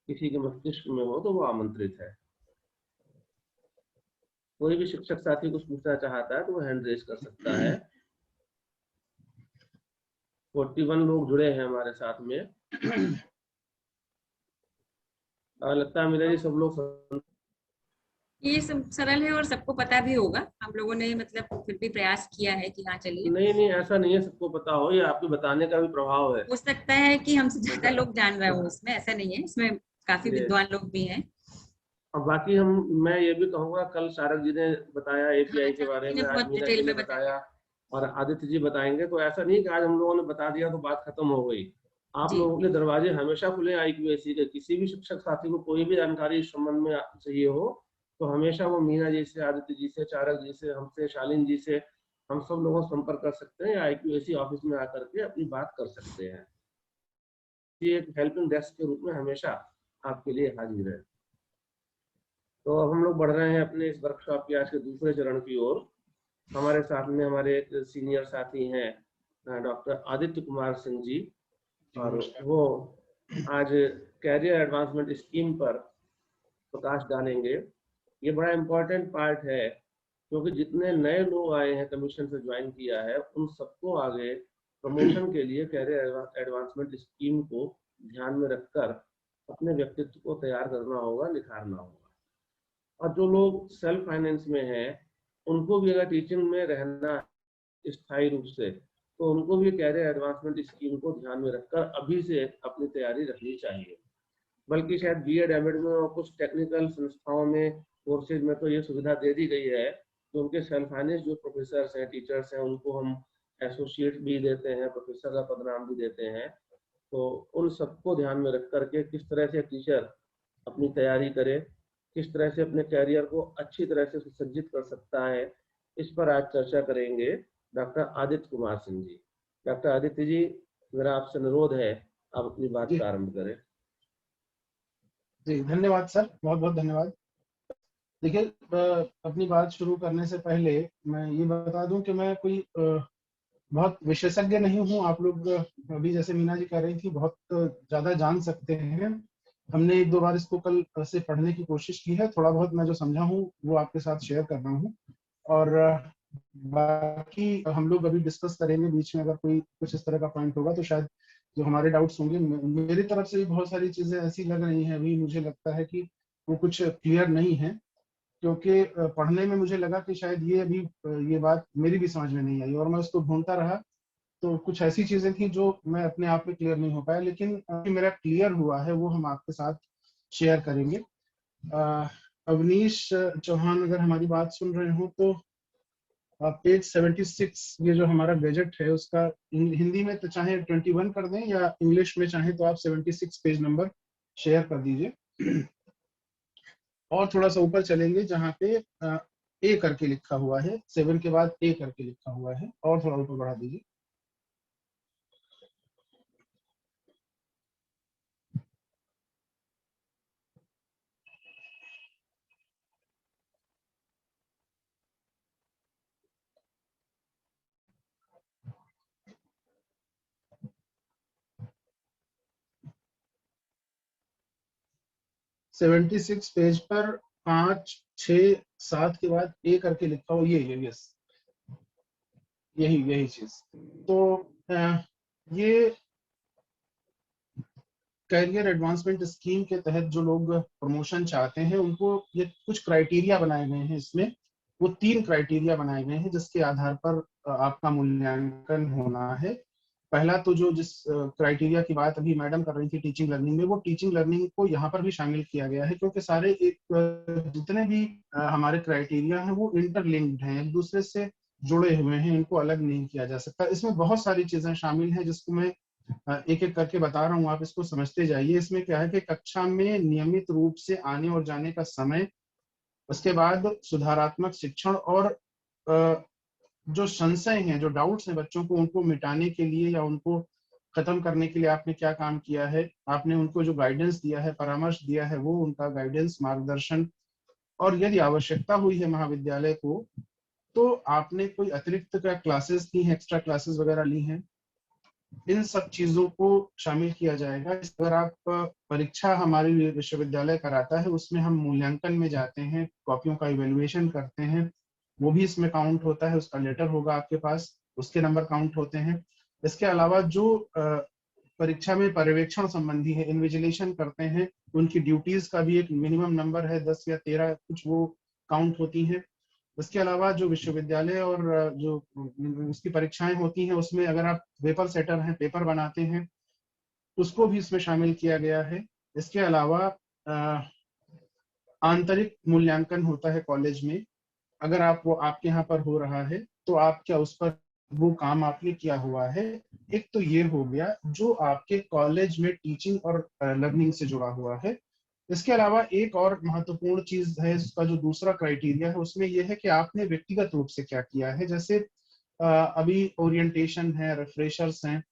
किसी के मस्तिष्क में हो तो वो आमंत्रित है। कोई भी शिक्षक साथी कुछ पूछना चाहता है तो वो हैंड रेज कर सकता है। 41 लोग जुड़े हैं हमारे साथ में। लगता है मेरा ये सब लोग ये सब सरल है और सबको पता भी होगा। हम लोगों ने मतलब फिर भी प्रयास किया है कि हाँ चलिए। नहीं, ऐसा नहीं है सबको पता हो, ये आपके बताने का भी प्रभाव है। हो सकता है कि हमसे ज्यादा लोग जान रहे हो इसमें, ऐसा नहीं है, इसमें काफी विद्वान लोग भी हैं। और बाकी मैं ये भी कहूँगा, कल शारक जी ने बताया एपीआई के बारे में, आज मीना जी ने बताया और आदित्य जी बताएंगे। तो ऐसा नहीं कि आज हम लोगों ने बता दिया तो बात खत्म हो गई। आप लोगों के दरवाजे हमेशा खुले IQAC के। किसी भी शिक्षक साथी को कोई भी जानकारी इस संबंध में चाहिए हो तो हमेशा वो मीना जी से, आदित्य जी से, चारक जी से, हमसे, शालीन जी से, हम सब लोगों से संपर्क कर सकते हैं, या IQAC ऑफिस में आकर के अपनी बात कर सकते हैं। ये एक हेल्पिंग डेस्क के रूप में हमेशा आपके लिए हाजिर है। तो अब हम लोग बढ़ रहे हैं अपने इस वर्कशॉप के आज के दूसरे चरण की ओर। हमारे साथ में हमारे एक सीनियर साथी हैं डॉक्टर आदित्य कुमार सिंह जी, और वो आज कैरियर एडवांसमेंट स्कीम पर प्रकाश डालेंगे। ये बड़ा इम्पोर्टेंट पार्ट है क्योंकि जितने नए लोग आए हैं, कमीशन से ज्वाइन किया है, उन सबको आगे प्रमोशन के लिए कैरियर एडवांसमेंट स्कीम को ध्यान में रखकर अपने व्यक्तित्व को तैयार करना होगा, निखारना होगा। और जो लोग सेल्फ फाइनेंस में हैं उनको भी अगर टीचिंग में रहना स्थायी रूप से, तो उनको भी कैरियर एडवांसमेंट स्कीम को ध्यान में रखकर अभी से अपनी तैयारी रखनी चाहिए। बल्कि शायद BEd एमएड में और कुछ टेक्निकल संस्थाओं में, कोर्सेज में तो ये सुविधा दे दी गई है कि उनके सेल्फ फाइनेंस जो प्रोफेसर्स हैं, टीचर्स हैं, उनको हम एसोसिएट भी देते हैं, प्रोफेसर का पदनाम भी देते हैं। तो उन सबको ध्यान में रख करके किस तरह से टीचर अपनी तैयारी करे, किस तरह से अपने कैरियर को अच्छी तरह से सुसज्जित कर सकता है, इस पर आज चर्चा करेंगे डॉक्टर आदित्य कुमार सिंह जी। डॉक्टर आदित्य जी, मेरा आपसे अनुरोध है आप अपनी बात प्रारंभ करें। जी धन्यवाद सर, बहुत बहुत धन्यवाद। देखिए अपनी बात शुरू करने से पहले मैं ये बता दूं कि मैं कोई बहुत विशेषज्ञ नहीं हूं। आप लोग अभी जैसे मीना जी कह रही थी बहुत ज्यादा जान सकते हैं। हमने एक दो बार इसको कल से पढ़ने की कोशिश की है, थोड़ा बहुत मैं जो समझा हूँ वो आपके साथ शेयर कर रहा हूँ। और बाकी हम लोग अभी डिस्कस करेंगे बीच में, अगर कोई कुछ इस तरह का पॉइंट होगा तो शायद जो हमारे डाउट्स होंगे, मेरी तरफ से भी बहुत सारी चीजें ऐसी लग रही हैं अभी, मुझे लगता है कि वो कुछ क्लियर नहीं है, क्योंकि पढ़ने में मुझे लगा कि शायद ये अभी ये बात मेरी भी समझ में नहीं आई और मैं उसको ढूंढता रहा। तो कुछ ऐसी चीजें थी जो मैं अपने आप में क्लियर नहीं हो पाया, लेकिन अभी मेरा क्लियर हुआ है वो हम आपके साथ शेयर करेंगे। अवनीश चौहान अगर हमारी बात सुन रहे हो तो पेज 76 ये जो हमारा गैजेट है उसका हिंदी में तो चाहे 21 कर दें या इंग्लिश में चाहे तो आप 76 पेज नंबर शेयर कर दीजिए। और थोड़ा सा ऊपर चलेंगे जहाँ पे ए करके लिखा हुआ है, 7 के बाद ए करके लिखा हुआ है, और थोड़ा ऊपर बढ़ा दीजिए। सेवेंटी सिक्स पेज पर 5, 6, 7 के बाद ए करके लिखा हो, ये यस यही यही चीज। तो ये कैरियर एडवांसमेंट स्कीम के तहत जो लोग प्रमोशन चाहते हैं उनको ये कुछ क्राइटेरिया बनाए गए हैं। इसमें वो 3 क्राइटेरिया बनाए गए हैं जिसके आधार पर आपका मूल्यांकन होना है। पहला तो जो जिस क्राइटेरिया की बात अभी मैडम कर रही थी टीचिंग लर्निंग में, वो टीचिंग लर्निंग को यहाँ पर भी शामिल किया गया है, क्योंकि सारे एक जितने भी हमारे क्राइटेरिया हैं वो इंटरलिंक्ड हैं, एक दूसरे से जुड़े हुए हैं, इनको अलग नहीं किया जा सकता। इसमें बहुत सारी चीजें शामिल हैं जिसको मैं एक एक करके बता रहा हूँ, आप इसको समझते जाइए। इसमें क्या है कि कक्षा में नियमित रूप से आने और जाने का समय, उसके बाद सुधारात्मक शिक्षण, और जो संशय हैं, जो डाउट्स हैं बच्चों को, उनको मिटाने के लिए या उनको खत्म करने के लिए आपने क्या काम किया है, आपने उनको जो गाइडेंस दिया है, परामर्श दिया है, वो उनका गाइडेंस मार्गदर्शन, और यदि आवश्यकता हुई है महाविद्यालय को तो आपने कोई अतिरिक्त क्या क्लासेस ली हैं, एक्स्ट्रा क्लासेस वगैरह ली हैं, इन सब चीजों को शामिल किया जाएगा। अगर आप परीक्षा हमारी विश्वविद्यालय कराता है उसमें हम मूल्यांकन में जाते हैं, कॉपियों का इवेल्युएशन करते हैं, वो भी इसमें काउंट होता है। उसका लेटर होगा आपके पास, उसके नंबर काउंट होते हैं। इसके अलावा जो परीक्षा में पर्यवेक्षण संबंधी है, इन्विजिलेशन करते हैं, उनकी ड्यूटीज का भी एक मिनिमम नंबर है, 10 या 13 कुछ, वो काउंट होती हैं। इसके अलावा जो विश्वविद्यालय और जो उसकी परीक्षाएं होती हैं उसमें अगर आप पेपर सेटर हैं, पेपर बनाते हैं, उसको भी इसमें शामिल किया गया है। इसके अलावा आंतरिक मूल्यांकन होता है कॉलेज में, अगर आप वो आपके यहाँ पर हो रहा है तो आप क्या उस पर वो काम आपने किया हुआ है। एक तो ये हो गया जो आपके कॉलेज में टीचिंग और लर्निंग से जुड़ा हुआ है। इसके अलावा एक और महत्वपूर्ण चीज है, इसका जो दूसरा क्राइटेरिया है उसमें यह है कि आपने व्यक्तिगत रूप से क्या किया है। जैसे अभी ओरिएंटेशन है, रिफ्रेशर्स हैं,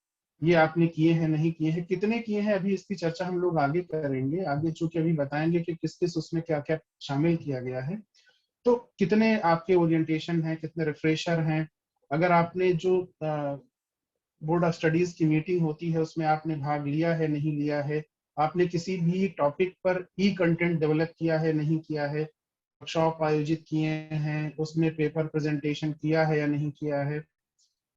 ये आपने किए हैं नहीं किए हैं, कितने किए हैं, अभी इसकी चर्चा हम लोग आगे करेंगे। आगे चूंकि अभी बताएंगे कि किस किस उसमें क्या क्या शामिल किया गया है। तो कितने आपके ओरिएंटेशन हैं, कितने रिफ्रेशर हैं, अगर आपने जो बोर्ड ऑफ स्टडीज की मीटिंग होती है उसमें आपने भाग लिया है नहीं लिया है, आपने किसी भी टॉपिक पर ई कंटेंट डेवलप किया है नहीं किया है, वर्कशॉप आयोजित किए हैं, उसमें पेपर प्रेजेंटेशन किया है या नहीं किया है,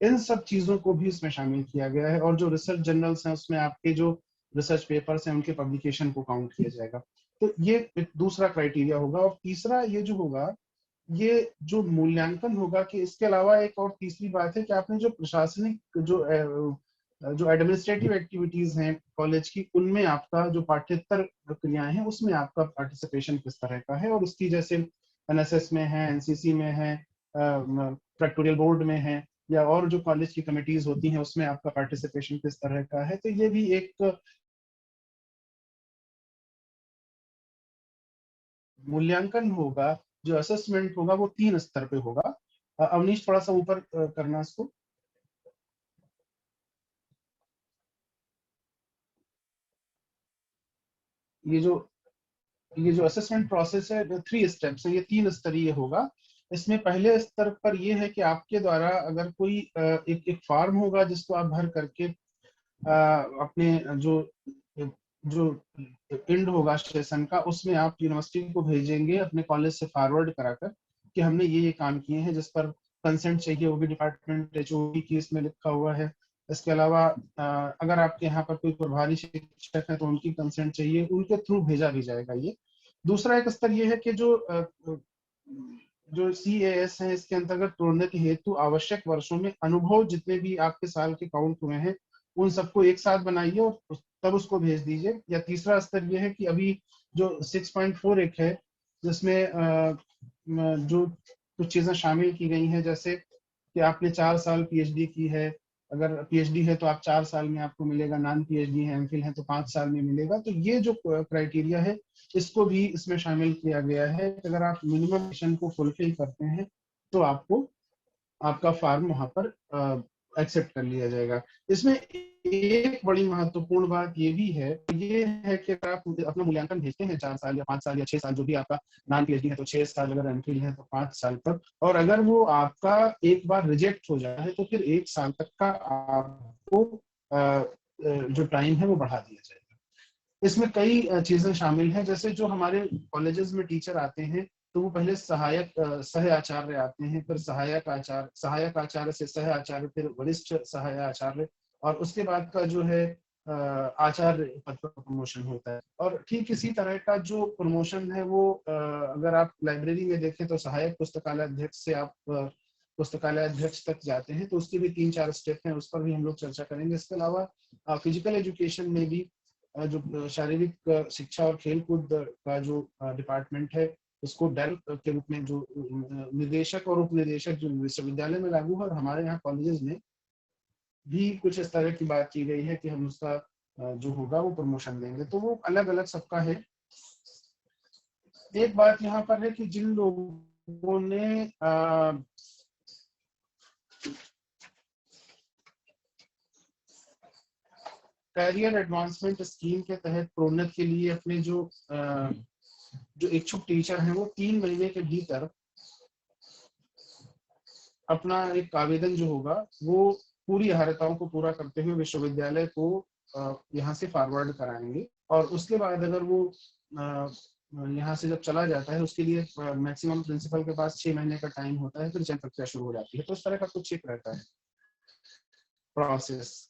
इन सब चीजों को भी इसमें शामिल किया गया है। और जो रिसर्च जर्नल्स हैं उसमें आपके जो रिसर्च पेपर्स हैं उनके पब्लिकेशन को काउंट किया जाएगा। तो ये एक दूसरा क्राइटेरिया होगा। और तीसरा ये जो होगा, ये जो मूल्यांकन होगा कि इसके अलावा एक और तीसरी बात है कि आपने जो प्रशासनिक जो एडमिनिस्ट्रेटिव एक्टिविटीज हैं कॉलेज की, उनमें आपका जो पाठ्येतर प्रक्रियाएं हैं उसमें आपका पार्टिसिपेशन किस तरह का है, और उसकी जैसे एनएसएस में है, एनसीसी में है, फैक्टोरियल बोर्ड में है, या और जो कॉलेज की कमिटीज होती हैं उसमें आपका पार्टिसिपेशन किस तरह का है। तो ये भी एक मूल्यांकन होगा, जो असेसमेंट होगा वो 3 स्तर पे होगा। अवनीश थोड़ा सा ऊपर करना इसको। ये जो ये जो असेसमेंट प्रोसेस है 3 स्टेप्स है, ये 3 स्तरीय होगा। इसमें पहले स्तर पर ये है कि आपके द्वारा अगर कोई एक फॉर्म होगा जिसको आप भर करके अपने जो जो एंड होगा सेशन का, उसमें आप यूनिवर्सिटी को भेजेंगे अपने कॉलेज से फॉरवर्ड कराकर कि हमने ये काम किए हैं, जिस पर कंसेंट चाहिए वो भी डिपार्टमेंट HOD की इसमें लिखा हुआ है। इसके अलावा अगर आपके यहाँ पर कोई प्रभारी शिक्षक है तो उनकी कंसेंट चाहिए, उनके थ्रू भेजा भी जाएगा ये। दूसरा एक स्तर ये है कि जो CAS है, इसके अंतर्गत प्रोन्नति हेतु आवश्यक वर्षों में अनुभव जितने भी आपके साल के काउंट हुए हैं उन सबको एक साथ बनाइए और तब उसको भेज दीजिए। या तीसरा स्तर ये है कि अभी जो 6.4 एक है, जिसमें जो कुछ चीजें शामिल की गई हैं, जैसे कि आपने 4 साल PhD की है, अगर PhD है तो आप 4 साल में आपको मिलेगा, नॉन PhD है MPhil है तो 5 साल में मिलेगा। तो ये जो क्राइटेरिया है इसको भी इसमें शामिल किया गया है। अगर आप मिनिमम मिशन को फुलफिल करते हैं तो आपको आपका फार्म वहां पर एक्सेप्ट कर लिया जाएगा। इसमें एक बड़ी महत्वपूर्ण बात ये भी है, ये है कि अगर आप अपना मूल्यांकन भेजते हैं 4 साल या 5 साल या 6 साल, जो भी आपका नॉन PhD है तो 6 साल, अगर MPhil है तो 5 साल तक, और अगर वो आपका एक बार रिजेक्ट हो जाए तो फिर 1 साल तक का आपको जो टाइम है वो बढ़ा दिया जाएगा। इसमें कई चीजें शामिल हैं, जैसे जो हमारे कॉलेजेस में टीचर आते हैं तो वो पहले सहायक सह आचार्य आते हैं, फिर सहायक आचार्य से सह आचार्य, फिर वरिष्ठ सहायक आचार्य, और उसके बाद का जो है आचार्य पद पर प्रमोशन होता है। और ठीक इसी तरह का जो प्रमोशन है वो अगर आप लाइब्रेरी में देखें तो सहायक पुस्तकालय अध्यक्ष से आप पुस्तकालय अध्यक्ष तक जाते हैं, तो उसके भी 3-4 स्टेप हैं, उस पर भी हम लोग चर्चा करेंगे। इसके अलावा फिजिकल एजुकेशन में भी जो शारीरिक शिक्षा और खेलकूद का जो डिपार्टमेंट है, उसको डेल के रूप में जो निदेशक और उपनिदेशक जो विश्वविद्यालय में लागू है, और हमारे यहाँ कॉलेजेस में भी कुछ इस तरह की बात की गई है कि हम उसका जो होगा वो प्रमोशन देंगे। तो वो अलग अलग सबका है। एक बात यहाँ पर है कि जिन लोगों ने कैरियर एडवांसमेंट स्कीम के तहत प्रोन्नत के लिए अपने जो इच्छुक टीचर हैं वो 3 महीने के भीतर अपना एक आवेदन जो होगा वो पूरी अर्हताओं को पूरा करते हुए विश्वविद्यालय को यहाँ से फॉरवर्ड कराएंगे। और उसके बाद अगर वो यहाँ से जब चला जाता है, उसके लिए मैक्सिमम प्रिंसिपल के पास 6 महीने का टाइम होता है, फिर चयन प्रक्रिया शुरू हो जाती है। तो इस तरह का कुछ एक रहता है प्रोसेस।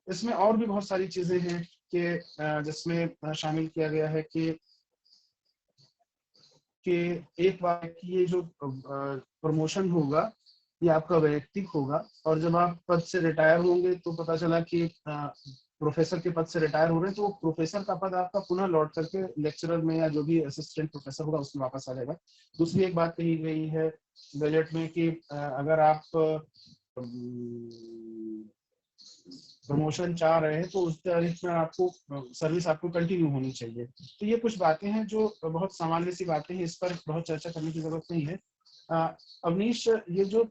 इसमें और भी बहुत सारी चीजें हैं कि जिसमें शामिल किया गया है कि एक बार की ये जो प्रमोशन होगा ये आपका वैयक्तिक होगा, और जब आप पद से रिटायर होंगे तो पता चला कि प्रोफेसर के पद से रिटायर हो रहे हैं, तो प्रोफेसर का पद आपका पुनः लौट करके लेक्चरर में या जो भी असिस्टेंट प्रोफेसर होगा उसमें वापस आ जाएगा। दूसरी एक बात कही गई है बजट में कि अगर आप प्रमोशन चाह रहे हैं तो उस तारीख में आपको सर्विस आपको कंटिन्यू होनी चाहिए। तो ये कुछ बातें हैं जो बहुत सामान्य सी बातें हैं, इस पर बहुत चर्चा करने की जरूरत नहीं है। अवनीश, ये जो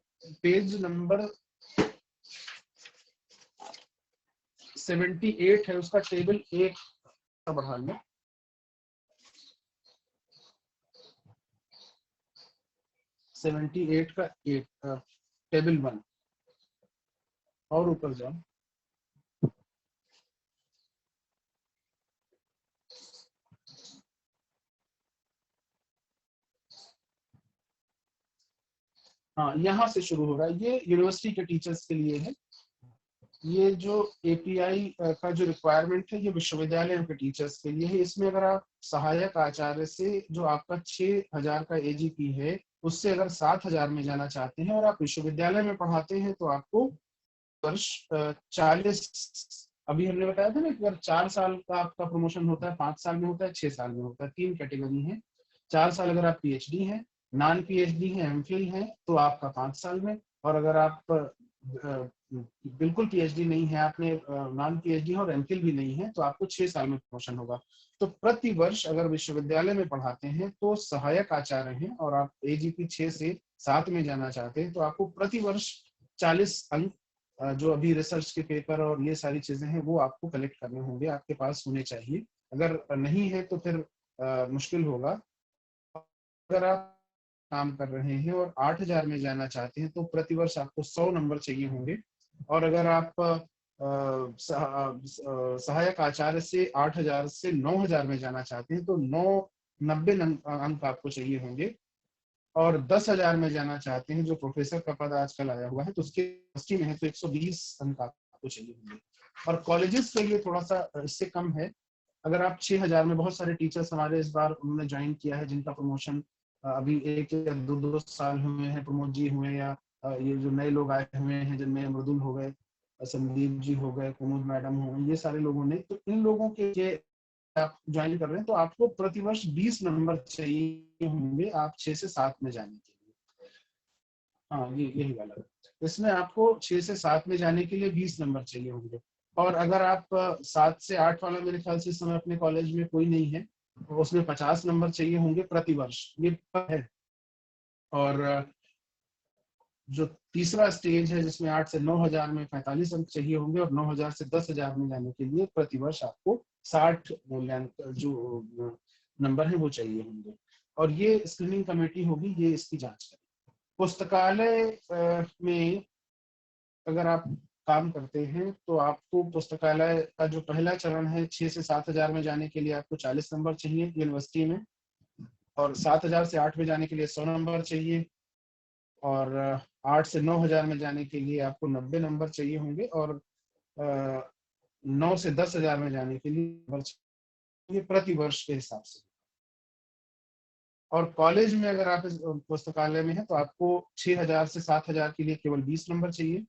पेज नंबर 78 है उसका टेबल 1 बढ़ा लें। का 8 टेबल 1 और ऊपर जाओ। हाँ, यहाँ से शुरू होगा। ये यूनिवर्सिटी के टीचर्स के लिए है। ये जो API का जो रिक्वायरमेंट है ये विश्वविद्यालय के टीचर्स के लिए है। इसमें अगर आप सहायक आचार्य से जो आपका 6000 का AGP है उससे अगर 7000 में जाना चाहते हैं और आप विश्वविद्यालय में पढ़ाते हैं तो आपको वर्ष 40, अभी हमने बताया था ना कि अगर 4 साल का आपका प्रमोशन होता है, 5 साल में होता है, 6 साल में होता है। 3 कैटेगरी है। 4 साल अगर आप PhD हैं, नॉन PhD है, MPhil है तो आपका 5 साल में, और अगर आप बिल्कुल PhD नहीं है, आपने नॉन PhD और MPhil भी नहीं है तो आपको 6 साल में प्रमोशन होगा। तो प्रति वर्ष अगर विश्वविद्यालय में पढ़ाते हैं तो सहायक आचार्य हैं और आप AGP 6 से 7 में जाना चाहते हैं तो आपको प्रति वर्ष 40 अंक जो अभी रिसर्च के पेपर और ये सारी चीजें हैं वो आपको कलेक्ट करने होंगे, आपके पास होने चाहिए। अगर नहीं है तो फिर मुश्किल होगा। अगर आप काम कर रहे हैं और 8,000 में जाना चाहते हैं तो प्रतिवर्ष आपको 100 नंबर चाहिए होंगे। और अगर आप सहायक आचार्य से 8,000 से 9,000 में जाना चाहते हैं तो 90 अंक आपको चाहिए होंगे। और 10,000 में जाना चाहते हैं, जो प्रोफेसर का पद आजकल आया हुआ है, तो उसके यूनिवर्सिटी में है तो 120 अंक आपको चाहिए होंगे। और कॉलेजेस के लिए थोड़ा सा इससे कम है। अगर आप 6,000 में, बहुत सारे टीचर्स हमारे इस बार उन्होंने ज्वाइन किया है जिनका प्रमोशन अभी 1 या 2 साल हुए हैं, प्रमोद जी हुए, या ये जो नए लोग आए हुए हैं जिनमें मृदुल हो गए, संदीप जी हो गए, कुमुद मैडम हो गए, ये सारे लोगों ने, तो इन लोगों के आप ज्वाइन कर रहे हैं तो आपको प्रतिवर्ष 20 नंबर चाहिए होंगे आप 6 से 7 में जाने के लिए। हाँ, ये यही वाला है। इसमें आपको 6 से 7 में जाने के लिए 20 नंबर चाहिए होंगे। और अगर आप 7 से 8 वाला, मेरे ख्याल से इस समय अपने कॉलेज में कोई नहीं है, तो उसमें 50 नंबर चाहिए होंगे प्रतिवर्ष, ये है। और जो तीसरा स्टेज है जिसमें 8 से 9,000 में 45 अंक चाहिए होंगे, और 9,000 से 10,000 में जाने के लिए प्रतिवर्ष आपको 60 मूल्यांकन जो नंबर है वो चाहिए होंगे। और ये स्क्रीनिंग कमेटी होगी, ये इसकी जांच करेगी। पुस्तकालय में अगर आप काम करते हैं तो आपको पुस्तकालय का जो पहला चरण है 6 से 7,000 में जाने के लिए आपको 40 नंबर चाहिए यूनिवर्सिटी में, और 7,000 से 8 में जाने के लिए 100 नंबर चाहिए, और 8 से 9,000 में जाने के लिए आपको 90 नंबर चाहिए होंगे, और 9 से 10,000 में जाने के लिए नंबर चाहिए प्रति वर्ष के हिसाब से। और कॉलेज में अगर आप इस पुस्तकालय में हैं तो आपको 6,000 से 7,000 के लिए केवल 20 नंबर चाहिए,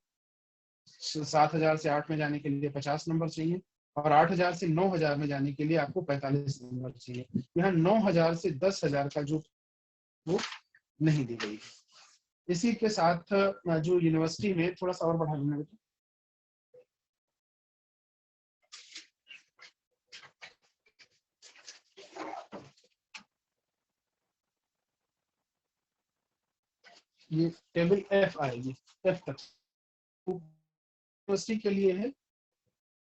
7,000 से 8 में जाने के लिए 50 नंबर चाहिए, और 8,000 से 9,000 में जाने के लिए आपको 45 नंबर चाहिए। यहाँ 9,000 से 10,000 का जो वो नहीं दी गई है। इसी के साथ जो यूनिवर्सिटी में थोड़ा सा और बढ़ा देना, ये टेबल F आएगी, F तक यूनिवर्सिटी के लिए है,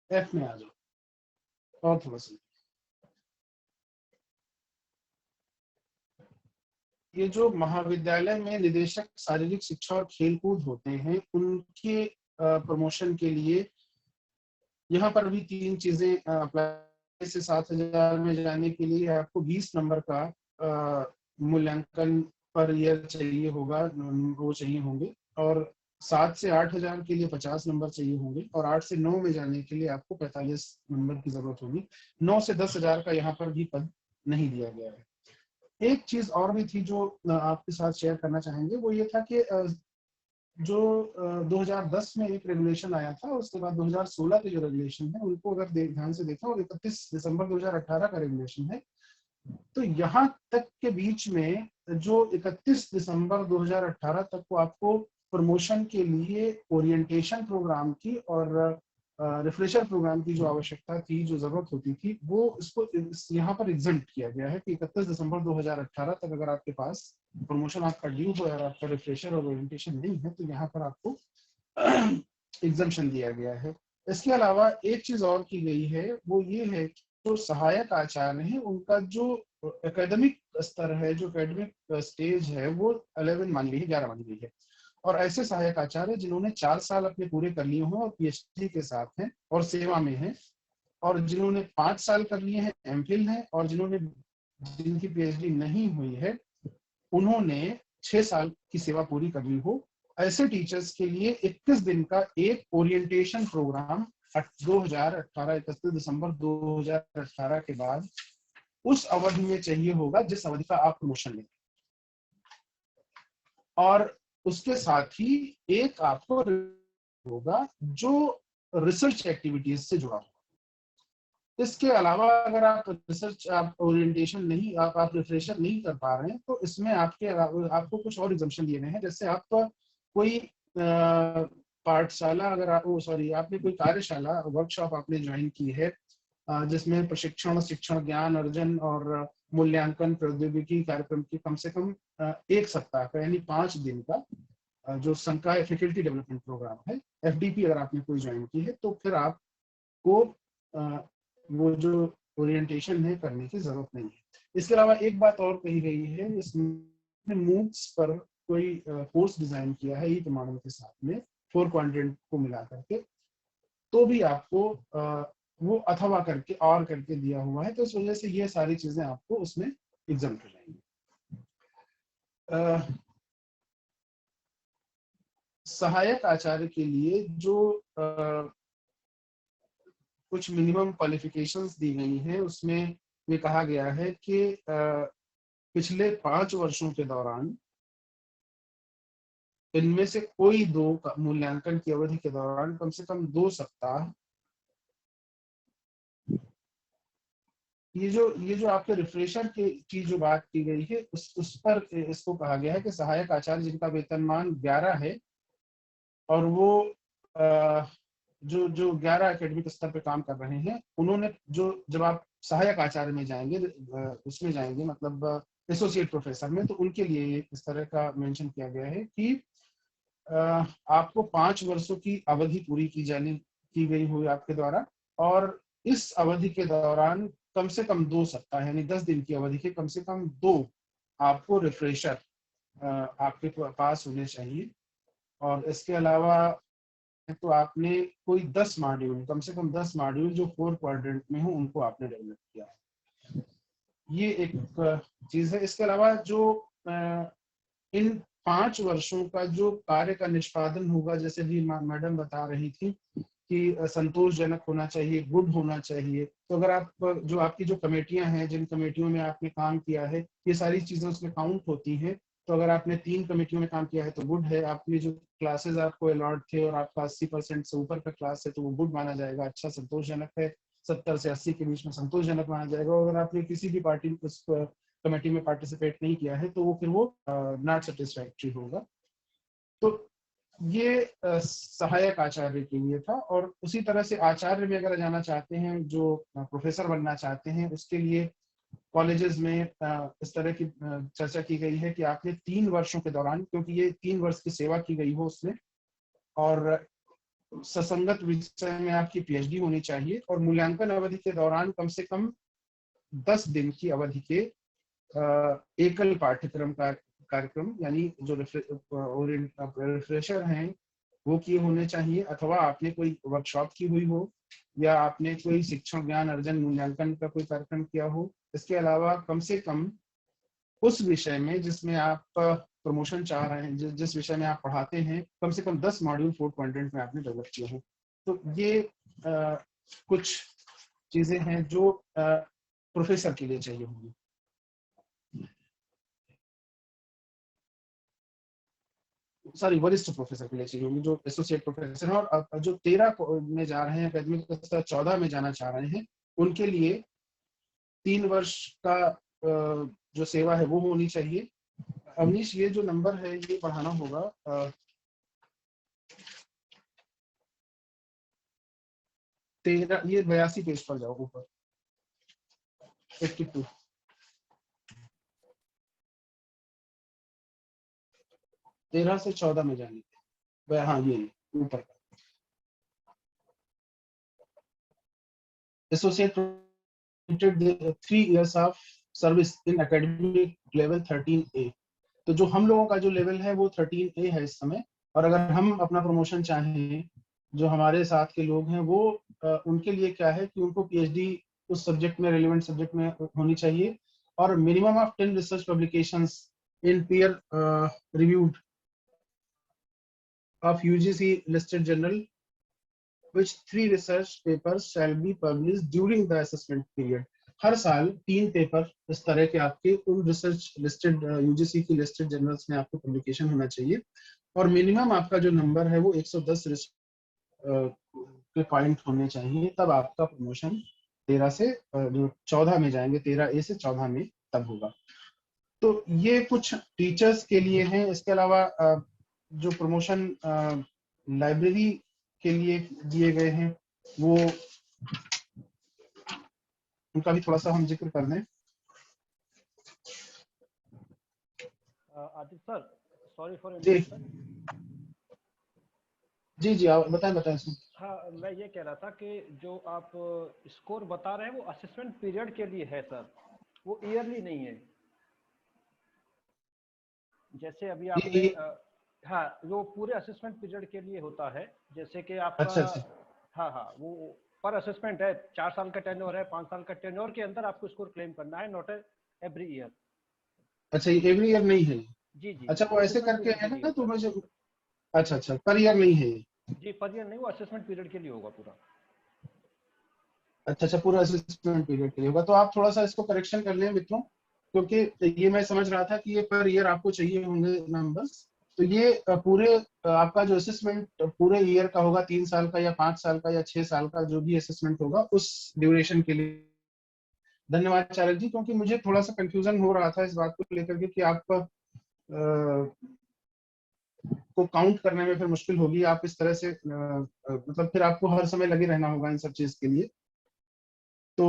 F में आ जाओ। और थोड़ा सा ये जो महाविद्यालय में निदेशक शारीरिक शिक्षा और खेलकूद होते हैं, उनके प्रमोशन के लिए यहाँ पर भी 3 चीजें अप्लाई। से 7,000 में जाने के लिए आपको 20 नंबर का मूल्यांकन पर ईयर चाहिए होगा, वो चाहिए होंगे, और 7 से 8,000 के लिए 50 नंबर चाहिए होंगे, और 8 से 9 में जाने के लिए आपको 45 नंबर की जरूरत होगी। 9 से 10,000 का यहाँ पर भी पद नहीं दिया गया है। एक चीज और भी थी जो आपके साथ शेयर करना चाहेंगे, वो ये था कि जो 2010 में एक रेगुलेशन आया था, उसके बाद 2016 के जो रेगुलेशन है उनको अगर ध्यान से देखा, और 31 दिसंबर 2018 का रेगुलेशन है, तो यहाँ तक के बीच में जो 31 दिसंबर 2018 तक को आपको प्रमोशन के लिए ओरिएंटेशन प्रोग्राम की और रिफ्रेशर प्रोग्राम की जो आवश्यकता थी, जो जरूरत होती थी, वो इसको यहाँ पर एग्जम्प्ट किया गया है कि 31 दिसंबर 2018 तक अगर आपके पास प्रमोशन आपका ड्यू हो और आपका रिफ्रेशर और ओरिएंटेशन नहीं है तो यहाँ पर आपको एग्जम्पशन दिया गया है। इसके अलावा एक चीज और की गई है, वो ये है कि जो सहायक आचार्य हैं उनका जो एकेडमिक स्तर है, जो एकेडमिक स्टेज है, वो 11 मानी गई है, 11 मानी गई है। और ऐसे सहायक आचार्य जिन्होंने 4 साल अपने पूरे कर लिए हों और पीएचडी के साथ हैं और सेवा में हैं, और जिन्होंने 5 साल कर लिए हैं, एमफिल हैं, और जिनकी पीएचडी नहीं हुई है उन्होंने 6 साल की सेवा पूरी कर ली हो, ऐसे टीचर्स के लिए 21 दिन का एक ओरिएंटेशन प्रोग्राम 2018 31 दिसंबर 2018 के बाद उस अवधि में चाहिए होगा जिस अवधि का आप प्रमोशन लेंगे। और उसके साथ ही एक आपको होगा जो रिसर्च एक्टिविटीज से जुड़ा होगा। इसके अलावा अगर आप रिसर्च, आप ओरिएंटेशन नहीं, आप रिफ्रेशर नहीं कर पा रहे हैं, तो इसमें आपको कुछ और एग्जम्पशन दिए गए हैं। जैसे आप कोई पाठशाला, अगर आपने कोई कार्यशाला, वर्कशॉप आपने ज्वाइन की है जिसमें प्रशिक्षण, शिक्षण, ज्ञान अर्जन और मूल्यांकन प्रौद्योगिकी कार्यक्रम की कम से कम 1 सप्ताह का, यानी 5 दिन का जो संकाय फैकल्टी डेवलपमेंट प्रोग्राम है, एफडीपी, अगर आपने कोई ज्वाइन की है तो फिर आपको वो जो ओरिएंटेशन है करने की जरूरत नहीं है। इसके अलावा एक बात और कही गई है, इसमें मूक्स पर कोई कोर्स डिजाइन किया है ई प्रमाणन के साथ में 4 क्वाड्रेंट को मिला करके, तो भी आपको वो अथवा करके और करके दिया हुआ है, तो इस वजह से ये सारी चीजें आपको उसमें एग्जाम हो जाएंगी। सहायक आचार्य के लिए जो कुछ मिनिमम क्वालिफिकेशंस दी गई हैं, उसमें ये कहा गया है कि पिछले 5 वर्षों के दौरान इनमें से कोई 2 मूल्यांकन की अवधि के दौरान कम से कम 2 सप्ताह, ये जो आपके रिफ्रेशर की जो बात की गई है उस पर इसको कहा गया है कि सहायक आचार्य जिनका वेतनमान 11 है और वो जो 11 एकेडमिक स्तर पे काम कर रहे हैं, उन्होंने जब आप सहायक आचार्य में जाएंगे, उसमें जाएंगे मतलब एसोसिएट प्रोफेसर में, तो उनके लिए इस तरह का मेंशन किया गया है कि आपको 5 वर्षों की अवधि पूरी की गई हुई आपके द्वारा, और इस अवधि के दौरान कम से कम 2 सप्ताह यानी 10 दिन की अवधि के कम से कम 2 आपको रिफ्रेशर आपके पास होने चाहिए। और इसके अलावा तो आपने कोई 10 मॉड्यूल, कम से कम 10 मॉड्यूल जो 4 क्वाड्रेंट में हो, उनको आपने डेवलप किया है। ये एक चीज है। इसके अलावा जो इन 5 वर्षों का जो कार्य का निष्पादन होगा, जैसे भी मैडम बता रही थी कि संतोषजनक होना चाहिए, गुड होना चाहिए, तो अगर आप जो आपकी जो कमेटियां हैं, जिन कमेटियों में आपने काम किया है, ये सारी चीजें उसमें काउंट होती हैं। तो अगर आपने 3 कमेटियों में काम किया है तो गुड है, आपने जो क्लासेस आपको अलॉट थे और आपका 80% से ऊपर का क्लास है तो वो गुड माना जाएगा, अच्छा संतोषजनक है, 70 से 80 के बीच में संतोषजनक माना जाएगा। और अगर आपने किसी भी पार्टी उस कमेटी में पार्टिसिपेट नहीं किया है तो वो फिर वो नॉट सेटिस्फैक्ट्री होगा। तो ये सहायक आचार्य के लिए था। और उसी तरह से आचार्य में अगर जाना चाहते हैं, जो प्रोफेसर बनना चाहते हैं, उसके लिए कॉलेजेस में इस तरह की चर्चा की गई है कि आपने 3 वर्षों के दौरान, क्योंकि ये 3 वर्ष की सेवा की गई हो उसमें, और ससंगत विषय में आपकी पीएचडी होनी चाहिए, और मूल्यांकन अवधि के दौरान कम से कम 10 दिन की अवधि के एकल पाठ्यक्रम का कार्यक्रम, यानी जो रिफ्रेशर हैं वो किए होने चाहिए, अथवा आपने कोई वर्कशॉप की हुई हो, या आपने कोई शिक्षण ज्ञान अर्जन मूल्यांकन का कोई कार्यक्रम किया हो। इसके अलावा कम से कम उस विषय में जिसमें आप प्रमोशन चाह रहे हैं, जिस विषय में आप पढ़ाते हैं, कम से कम 10 मॉड्यूल 4 क्वाड्रेंट में आपने डेवलप किए हैं। तो ये कुछ चीजें हैं जो प्रोफेसर के लिए चाहिए होंगी। सॉरी, वरिष्ठ प्रोफेसर के लिए चाहिए होंगी, जो एसोसिएट प्रोफेसर है। और जो 13 में जा रहे हैं, अकेडमिक स्तर 14 में जाना चाह रहे हैं, उनके लिए 3 वर्ष का जो सेवा है वो होनी चाहिए। अवनीश, ये जो नंबर है ये पढ़ाना होगा। 13, ये 82 पेज पर जाओ ऊपर, 82, 13 से 14 में जाने, हाँ ये ऊपर। Associate 3 years of service in academic level 13A। तो जो हम लोगों का जो लेवल है वो 13A है इस समय। और अगर हम अपना प्रमोशन चाहें, जो हमारे साथ के लोग हैं, वो उनके लिए क्या है कि उनको पीएचडी उस सब्जेक्ट में, रिलेवेंट सब्जेक्ट में होनी चाहिए, और minimum of 10 research publications in peer reviewed of UGC listed journal, which 3 research papers shall be published during the assessment period। हर साल 3 पेपर इस तरह के आपके उन रिसर्च लिस्टेड यूजीसी की लिस्टेड जर्नल्स में आपको पब्लिकेशन होना चाहिए, और मिनिमम आपका जो नंबर है वो 110 के पॉइंट होने चाहिए, तब आपका प्रमोशन 13 से 14 में जाएंगे, 13A से 14 में तब होगा। तो ये कुछ टीचर्स के लिए हैं। इसके अलावा जो प्रमोशन लाइब्रेरी के लिए दिए गए हैं, वो उनका भी थोड़ा सा हम जिक्र कर दें। आदित्य सर, सॉरी फॉर जी जी जी, आप बताएं। हाँ, मैं ये कह रहा था कि जो आप स्कोर बता रहे हैं वो असेसमेंट पीरियड के लिए है सर, वो ईयरली नहीं है। जैसे अभी आपने हाँ, वो पूरे असेसमेंट पीरियड के लिए होता है, जैसे कि आपका अच्छा। हाँ हाँ, वो पर असेसमेंट है, 4 साल का टेन्योर है, 5 साल का टेन्योर के अंदर आपको स्कोर क्लेम करना है, नॉट एवरी ईयर। अच्छा, ये एवरी ईयर नहीं है? जी जी, अच्छा, वो ऐसे असेसमेंट करके पीरियड के है लिए ना, तो होता मुझे अच्छा पर ईयर नहीं है ये? है जी, पर ईयर नहीं, वो असेसमेंट पीरियड के लिए होगा पूरा। अच्छा, पूरा असेसमेंट पीरियड के लिए होगा। तो आप थोड़ा सा इसको करेक्शन कर लें मित्रों, क्योंकि ये मैं समझ रहा था कि ये पर ईयर आपको चाहिए होंगे नंबर्स। तो ये पूरे आपका जो असेसमेंट पूरे ईयर का होगा, 3 साल का या 5 साल का या 6 साल का, जो भी असेसमेंट होगा उस ड्यूरेशन के लिए। धन्यवाद चारक जी, क्योंकि मुझे थोड़ा सा कंफ्यूजन हो रहा था इस बात को लेकर के कि आपका को काउंट करने में फिर मुश्किल होगी। आप इस तरह से मतलब फिर आपको हर समय लगे रहना होगा इन सब चीज के लिए। तो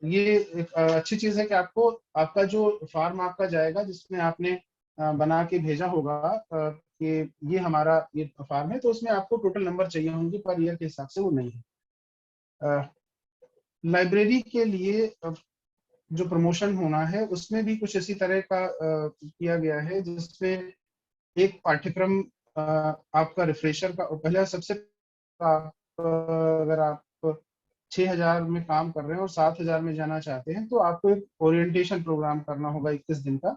ये एक अच्छी चीज है कि आपको आपका जो फार्म आपका जाएगा, जिसमें आपने बना के भेजा होगा कि ये हमारा ये फार्म है, तो उसमें आपको टोटल नंबर चाहिए होंगे, पर ईयर के हिसाब से वो नहीं है। लाइब्रेरी के लिए जो प्रमोशन होना है उसमें भी कुछ इसी तरह का किया गया है, जिसमें एक पाठ्यक्रम आपका रिफ्रेशर का पहले सबसे अगर आप 6,000 में काम कर रहे हैं और 7,000 में जाना चाहते हैं, तो आपको एक ओरिएंटेशन प्रोग्राम करना होगा 21 दिन का।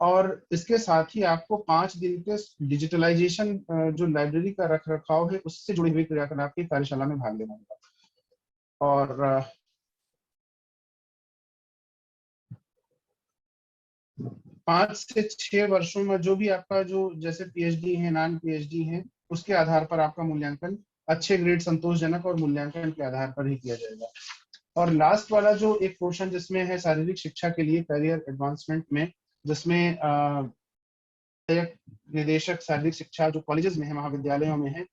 और इसके साथ ही आपको 5 दिन के डिजिटलाइजेशन जो लाइब्रेरी का रख रखाव है उससे जुड़ी हुई क्रियाकलाप की कार्यशाला में भाग लेना होगा। और 5 से 6 वर्षों में जो भी आपका जो जैसे पीएचडी है, नॉन पीएचडी है, उसके आधार पर आपका मूल्यांकन अच्छे ग्रेड, संतोषजनक और मूल्यांकन के आधार पर ही किया जाएगा। और लास्ट वाला जो एक पोर्शन जिसमें है शारीरिक शिक्षा के लिए करियर एडवांसमेंट में, जिसमें निदेशक शारीरिक शिक्षा जो कॉलेजेस में है, महाविद्यालयों में है,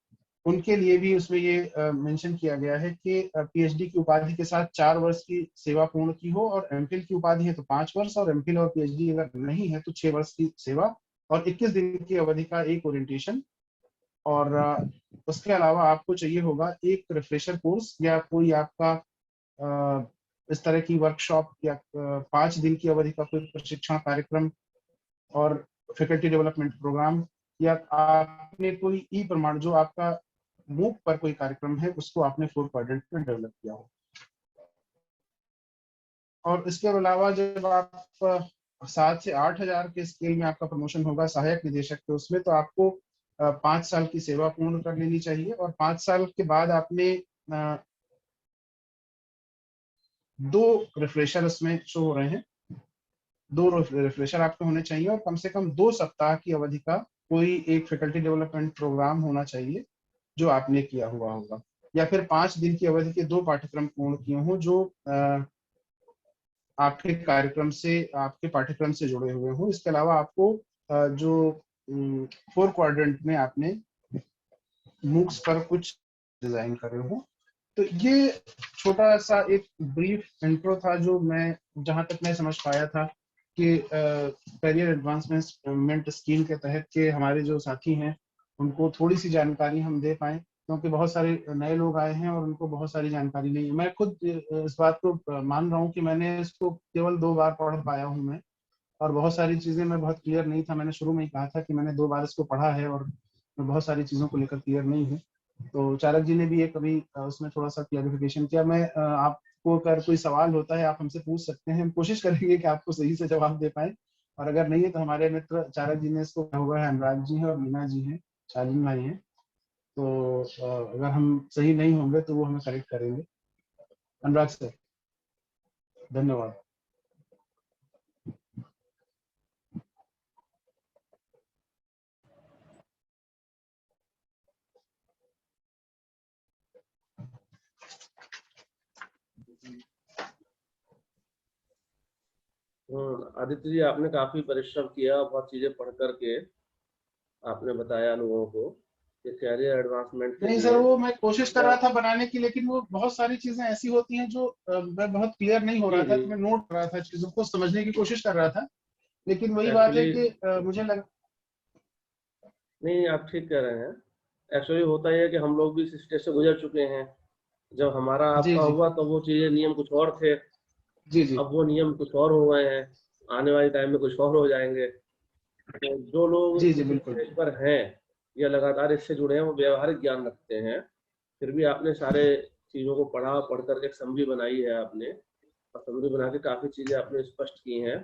उनके लिए भी उसमें ये मेंशन किया गया है कि पीएचडी की उपाधि के साथ 4 वर्ष की सेवा पूर्ण की हो, और एमफिल की उपाधि है तो 5 वर्ष, और एमफिल और पीएचडी अगर नहीं है तो 6 वर्ष की सेवा और 21 दिन की अवधि का एक ओरिएंटेशन। और उसके अलावा आपको चाहिए होगा एक रिफ्रेशर कोर्स या कोई आपका इस तरह की वर्कशॉप या 5 दिन की अवधि का कोई प्रशिक्षण कार्यक्रम और फैकल्टी डेवलपमेंट प्रोग्राम, या आपने कोई ई प्रमाण जो आपका मूक पर कोई कार्यक्रम है उसको आपने 4 क्वाड्रेंट में डेवलप किया हो। और इसके अलावा जब आप 7 से 8,000 के स्केल में आपका प्रमोशन होगा सहायक निदेशक के उसमें, तो आपको 5 साल की सेवा पूर्ण कर लेनी चाहिए। और 5 साल के बाद आपने 2 रिफ्रेशर इसमें शो हो रहे हैं, 2 रिफ्रेशर आपके होने चाहिए, और कम से कम 2 सप्ताह की अवधि का कोई एक फैकल्टी डेवलपमेंट प्रोग्राम होना चाहिए जो आपने किया हुआ होगा, या फिर 5 दिन की अवधि के 2 पाठ्यक्रम पूर्ण किए हों जो आपके कार्यक्रम से, आपके पाठ्यक्रम से जुड़े हुए हों। इसके अलावा आपको जो 4 क्वाड्रेंट में आपने मूक्स पर कुछ डिजाइन करे हो। तो ये छोटा सा एक ब्रीफ इंट्रो था जो मैं जहां तक मैं समझ पाया था कि करियर एडवांसमेंट स्कीम के तहत के हमारे जो साथी हैं उनको थोड़ी सी जानकारी हम दे पाए, क्योंकि बहुत सारे नए लोग आए हैं और उनको बहुत सारी जानकारी नहीं है। मैं खुद इस बात को मान रहा हूँ कि मैंने इसको केवल 2 बार पढ़ पाया हूँ मैं, और बहुत सारी चीजें मैं बहुत क्लियर नहीं था। मैंने शुरू में ही कहा था कि मैंने 2 बार इसको पढ़ा है और मैं बहुत सारी चीजों को लेकर क्लियर नहीं हूँ। तो चारक जी ने भी एक अभी उसमें थोड़ा सा क्लैरिफिकेशन किया। मैं आपको अगर कोई सवाल होता है आप हमसे पूछ सकते हैं, हम कोशिश करेंगे कि आपको सही से जवाब दे पाए। और अगर नहीं है तो हमारे मित्र चारक जी ने इसको कहा हुआ है, अनुराग जी हैं और मीना जी हैं, शालीन भाई हैं, तो अगर हम सही नहीं होंगे तो वो हमें करेक्ट करेंगे। अनुराग सर, धन्यवाद। आदित्य जी, आपने काफी परिश्रम किया, बहुत चीजें पढ़ करके आपने बताया लोगों को कि कैरियर एडवांसमेंट के नहीं लिए। सर, वो मैं कोशिश कर रहा था बनाने की, लेकिन वो बहुत सारी चीजें ऐसी होती हैं जो मैं बहुत क्लियर नहीं हो रहा था, तो मैं नोट कर रहा था, चीजों को समझने की कोशिश कर रहा था, लेकिन वही बात है कि मुझे लगा। नहीं, आप ठीक कह रहे हैं। एक्चुअली होता ही है कि हम लोग भी इस स्टेज से गुजर चुके हैं। जब हमारा जी आपका जी हुआ तो वो चीजें, नियम कुछ और थे, जी जी अब वो नियम कुछ और हो गए हैं, आने वाले टाइम में कुछ और हो जाएंगे। तो जो लोग जी जी इस बिल्कुल स्टेज पर हैं या लगातार इससे जुड़े हैं, वो व्यवहारिक ज्ञान रखते हैं। फिर भी आपने सारे चीजों को पढ़ कर एक समरी बनाई है आपने, और समरी बना के काफी चीजें आपने स्पष्ट की हैं।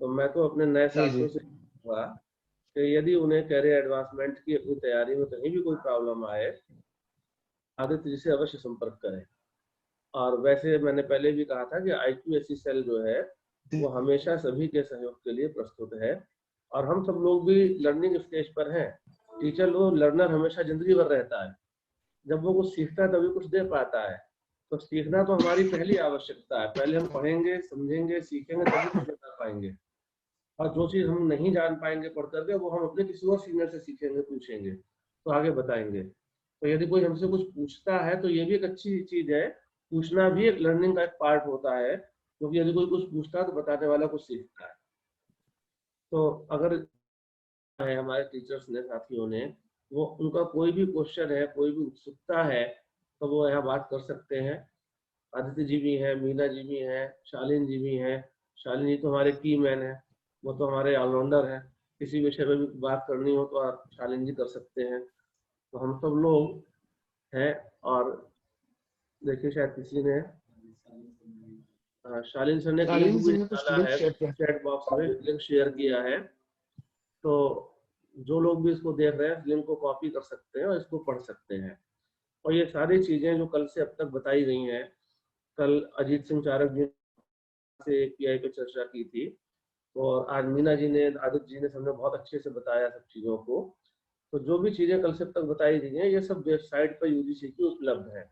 तो मैं तो अपने नए जी जी साथियों से कहूंगा कि यदि उन्हें कैरियर एडवांसमेंट की अपनी तैयारी में कहीं भी कोई प्रॉब्लम आए, आदित्य जी से अवश्य संपर्क करें। और वैसे मैंने पहले भी कहा था कि IQAC सेल जो है वो हमेशा सभी के सहयोग के लिए प्रस्तुत है, और हम सब लोग भी लर्निंग स्टेज पर हैं। टीचर लोग, लर्नर हमेशा जिंदगी भर रहता है, जब वो कुछ सीखता है तभी कुछ दे पाता है। तो सीखना तो हमारी पहली आवश्यकता है, पहले हम पढ़ेंगे, समझेंगे, सीखेंगे, तभी कुछ बता पाएंगे। और जो चीज हम नहीं जान पाएंगे पढ़ करके, वो हम अपने किसी और सीनियर से सीखेंगे, पूछेंगे, तो आगे बताएंगे। तो यदि कोई हमसे कुछ पूछता है तो ये भी एक अच्छी चीज है, पूछना भी एक लर्निंग का एक पार्ट होता है, क्योंकि यदि कोई कुछ पूछता है तो बताने वाला कुछ सीखता है। तो अगर है हमारे टीचर्स ने, साथियों ने, वो उनका कोई भी क्वेश्चन है, कोई भी उत्सुकता है, तो वो यहाँ बात कर सकते हैं। आदित्य जी भी हैं, मीना जी भी हैं, शालीन जी भी हैं। शालीन जी तो हमारे की मैन है, वो तो हमारे ऑलराउंडर हैं, किसी विषय में भी बात करनी हो तो आप शालीन जी कर सकते हैं। तो हम सब लोग हैं। और देखिए शायद किसी ने, शालीन सर ने एक लिंक शालीन भी जी ने कुछ डाला लिंक है, शेयर किया। चैट बॉक्स में लिंक शेयर किया है। तो जो लोग भी इसको देख रहे हैं, लिंक को कॉपी कर सकते हैं और इसको पढ़ सकते हैं। और ये सारी चीजें जो कल से अब तक बताई गई हैं, कल अजीत सिंह चारक जी से PI पे चर्चा की थी, और आज मीना जी ने, आदित्य जी ने, सबने बहुत अच्छे से बताया सब चीजों को। तो जो भी चीजें कल से अब तक बताई गई हैं, ये सब वेबसाइट पर UGC की उपलब्ध है।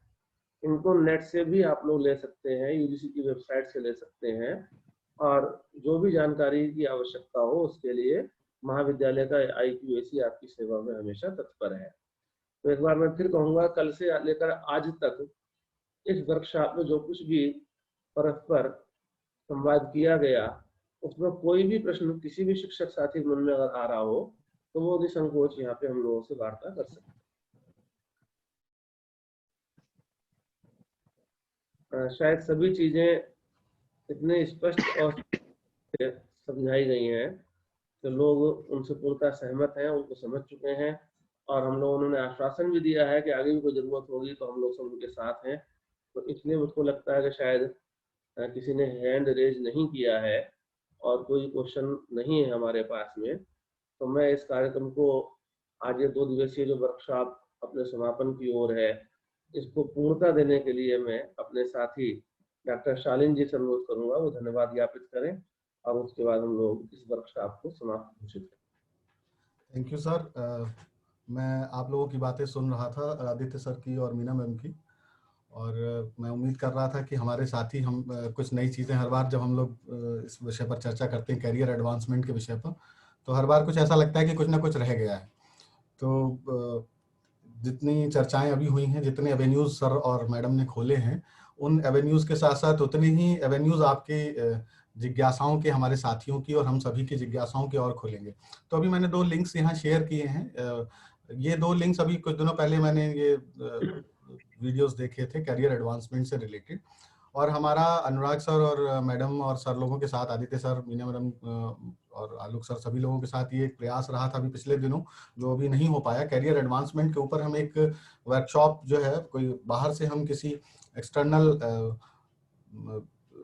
इनको नेट से भी आप लोग ले सकते हैं, UGC की वेबसाइट से ले सकते हैं। और जो भी जानकारी की आवश्यकता हो उसके लिए महाविद्यालय का IQAC आपकी सेवा में हमेशा तत्पर है। तो एक बार मैं फिर कहूंगा, कल से लेकर आज तक इस वर्कशॉप में जो कुछ भी परस्पर संवाद किया गया, उसमें कोई भी प्रश्न किसी भी शिक्षक साथी के मन में अगर आ रहा हो तो वो निसंकोच यहाँ पे हम लोगों से वार्ता कर सकते हैं। शायद सभी चीजें इतने स्पष्ट और समझाई गई हैं तो लोग उनसे पूर्णतः सहमत हैं, उनको समझ चुके हैं। और हम लोगों ने आश्वासन भी दिया है कि आगे भी कोई जरूरत होगी तो हम लोग सब उनके साथ हैं। तो इसलिए मुझको लगता है कि शायद किसी ने हैंड रेज नहीं किया है और कोई क्वेश्चन नहीं है हमारे पास में। तो मैं इस कार्यक्रम को, आज ये 2 दिवसीय जो वर्कशॉप अपने समापन की ओर है, इसको पूर्णता देने के लिए मैं अपने साथी डॉक्टर शालीन जी से अनुरोध करूंगा वो धन्यवाद ज्ञापित करें, और उसके बाद हम लोग इस वर्कशॉप को समाप्त घोषित करें। Thank you sir. मैं आप लोगों की बातें सुन रहा था, आदित्य सर की और मीना मैम की, और मैं उम्मीद कर रहा था कि हमारे साथी हम कुछ नई चीज़ें, हर बार जब हम लोग इस विषय पर चर्चा करते हैं, कैरियर एडवांसमेंट के विषय पर, तो हर बार कुछ ऐसा लगता है कि कुछ ना कुछ रह गया है। तो जितनी चर्चाएं अभी हुई हैं, जितने एवेन्यूज सर और मैडम ने खोले हैं, उन एवेन्यूज के साथ साथ उतने ही एवेन्यूज आपके जिज्ञासाओं के, हमारे साथियों की और हम सभी की जिज्ञासाओं के और खोलेंगे। तो अभी मैंने 2 लिंक्स यहाँ शेयर किए हैं। ये 2 लिंक्स अभी कुछ दिनों पहले मैंने ये वीडियोस देखे थे कैरियर एडवांसमेंट से रिलेटेड, और हमारा अनुराग सर और मैडम और सर लोगों के साथ, आदित्य सर, मीना मैडम और आलोक सर, सभी लोगों के साथ ये एक प्रयास रहा था अभी पिछले दिनों, जो अभी नहीं हो पाया। कैरियर एडवांसमेंट के ऊपर हम एक वर्कशॉप जो है, कोई बाहर से हम किसी एक्सटर्नल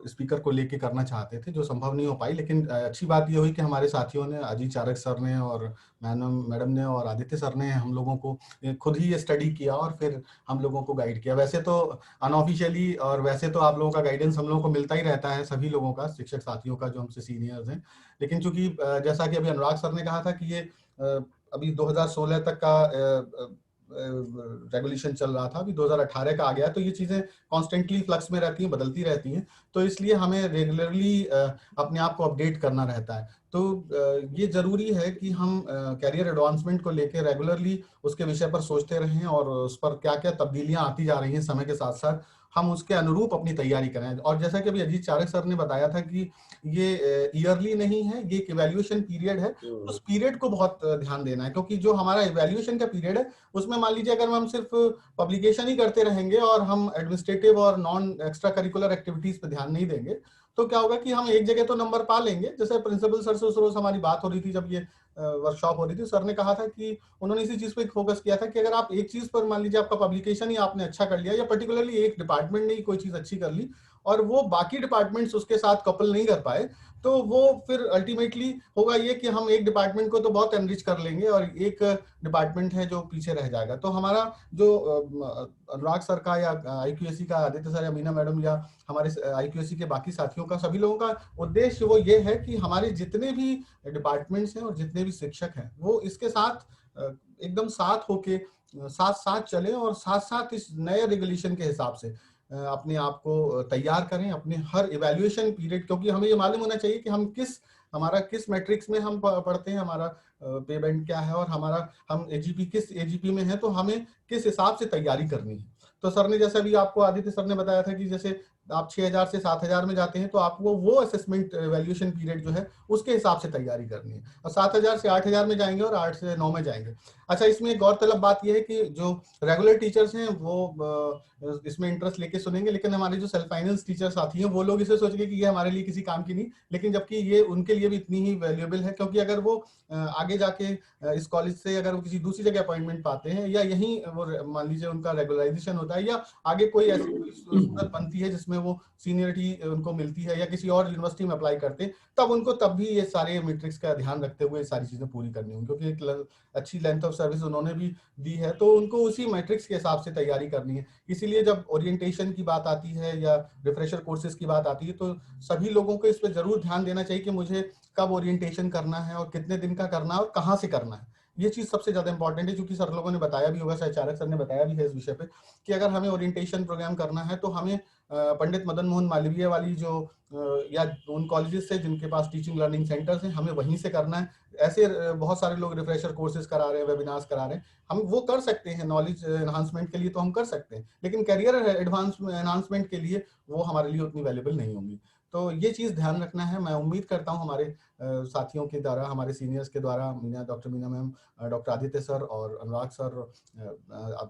स्पीकर को लेके करना चाहते थे, जो संभव नहीं हो पाई। लेकिन अच्छी बात ये हुई कि हमारे साथियों ने, अजीत चारक सर ने और मैडम ने और आदित्य सर ने हम लोगों को खुद ही ये स्टडी किया और फिर हम लोगों को गाइड किया। वैसे तो अनऑफिशियली, और वैसे तो आप लोगों का गाइडेंस हम लोगों को मिलता ही रहता है, सभी लोगों का, शिक्षक साथियों का जो हमसे सीनियर्स हैं। लेकिन चूंकि जैसा कि अभी अनुराग सर ने कहा था कि ये अभी 2016 तक का रेगुलेशन चल रहा था, अभी 2018 का आ गया, तो ये चीजें कॉन्स्टेंटली फ्लक्स में रहती हैं, बदलती रहती हैं, तो इसलिए हमें रेगुलरली अपने आप को अपडेट करना रहता है। तो ये जरूरी है कि हम कैरियर एडवांसमेंट को लेकर रेगुलरली उसके विषय पर सोचते रहें और उस पर क्या क्या तब्दीलियां आती जा रही हैं समय के साथ साथ, हम उसके अनुरूप अपनी तैयारी करें। और जैसा कि अभी अजीत चारक सर ने बताया था कि ये ईयरली नहीं है, ये एक इवैल्यूएशन पीरियड है, उस पीरियड को बहुत ध्यान देना है, क्योंकि जो हमारा इवैल्यूएशन का पीरियड है उसमें मान लीजिए अगर हम सिर्फ पब्लिकेशन ही करते रहेंगे और हम एडमिनिस्ट्रेटिव और नॉन एक्स्ट्रा करिकुलर एक्टिविटीज पे ध्यान नहीं देंगे तो क्या होगा कि हम एक जगह तो नंबर पा लेंगे। जैसे प्रिंसिपल सर से उस रोज हमारी बात हो रही थी, जब ये वर्कशॉप हो रही थी, सर ने कहा था कि उन्होंने इसी चीज पे फोकस किया था कि अगर आप एक चीज पर मान लीजिए आपका पब्लिकेशन ही आपने अच्छा कर लिया, या पर्टिकुलरली एक डिपार्टमेंट ने कोई चीज अच्छी कर ली और वो बाकी डिपार्टमेंट्स उसके साथ कपल नहीं कर पाए, तो वो फिर अल्टीमेटली होगा ये कि हम एक डिपार्टमेंट को तो बहुत एनरिच कर लेंगे और एक डिपार्टमेंट है जो पीछे रह जाएगा। तो हमारा जो अनुराग सर का या IQAC का आदित्य सर या मीना मैडम या हमारे IQAC के बाकी साथियों का, सभी लोगों का उद्देश्य वो ये है कि हमारे जितने भी डिपार्टमेंट्स हैं और जितने भी शिक्षक हैं वो इसके साथ एकदम साथ होके साथ साथ चलें और साथ साथ इस नए रेगुलेशन के हिसाब से अपने आप को तैयार करें अपने हर इवैल्यूएशन पीरियड, क्योंकि हमें ये मालूम होना चाहिए कि हम हमारा किस मैट्रिक्स में हम पढ़ते हैं, हमारा पे बैंड क्या है और हमारा हम AGP किस AGP में है, तो हमें किस हिसाब से तैयारी करनी है। तो सर ने जैसे अभी आपको आदित्य सर ने बताया था कि जैसे आप 6000 से 7000 में जाते हैं तो आपको वो असेसमेंट वैल्यूएशन पीरियड जो है उसके हिसाब से तैयारी करनी है, और 7000 से 8000 में जाएंगे और 8 से 9 में जाएंगे। अच्छा, इसमें एक गौरतलब बात यह है कि जो रेगुलर टीचर्स हैं वो इसमें इंटरेस्ट लेके सुनेंगे, लेकिन हमारे जो सेल्फ फाइनेंस टीचर साथी हैं वो लोग इसे सोचेंगे कि ये हमारे लिए किसी काम की नहीं, लेकिन जबकि ये उनके लिए भी इतनी ही वैल्यूएबल है, क्योंकि अगर वो आगे जाके इस कॉलेज से अगर वो किसी दूसरी जगह अपॉइंटमेंट पाते हैं या यहीं वो मान लीजिए उनका रेगुलराइजेशन होता है या आगे कोई ऐसी सूरत बनती है जिसमें वो सीनियरिटी उनको मिलती है या किसी और यूनिवर्सिटी में अप्लाई करते हैं, तब उनको तब भी ये सारे मैट्रिक्स का ध्यान रखते हुए सारी चीजें पूरी करनी होंगी, क्योंकि एक अच्छी लेंथ ऑफ सर्विस उन्होंने भी दी है तो उनको उसी मैट्रिक्स के हिसाब से तैयारी करनी है। इसीलिए जब ओरिएंटेशन की बात आती है या रिफ्रेशर कोर्सेज की बात आती है तो सभी लोगों को इस पर जरूर ध्यान देना चाहिए कि मुझे कब ओरिएंटेशन करना है और कितने दिन का करना है और कहाँ से करना है। ये चीज सबसे ज्यादा इंपॉर्टेंट है, क्योंकि सर लोगों ने बताया भी होगा, शायद चारक सर ने बताया भी है इस विषय पे कि अगर हमें ओरिएंटेशन प्रोग्राम करना है तो हमें पंडित मदन मोहन मालवीय वाली जो या उन कॉलेजेस से जिनके पास टीचिंग लर्निंग सेंटर्स हैं हमें वहीं से करना है। ऐसे बहुत सारे लोग रिफ्रेशर कोर्सेज करा रहे हैं, वेबिनार्स करा रहे हैं, हम वो कर सकते हैं, नॉलेज एनहांसमेंट के लिए तो हम कर सकते हैं, लेकिन करियर एनहांसमेंट के लिए वो हमारे लिए उतनी वैल्यूबल नहीं होंगी। तो ये चीज ध्यान रखना है। मैं उम्मीद करता हूँ हमारे साथियों के द्वारा, हमारे सीनियर्स के द्वारा, doctor Meena ma'am, doctor Aditya sir और Anurag sir,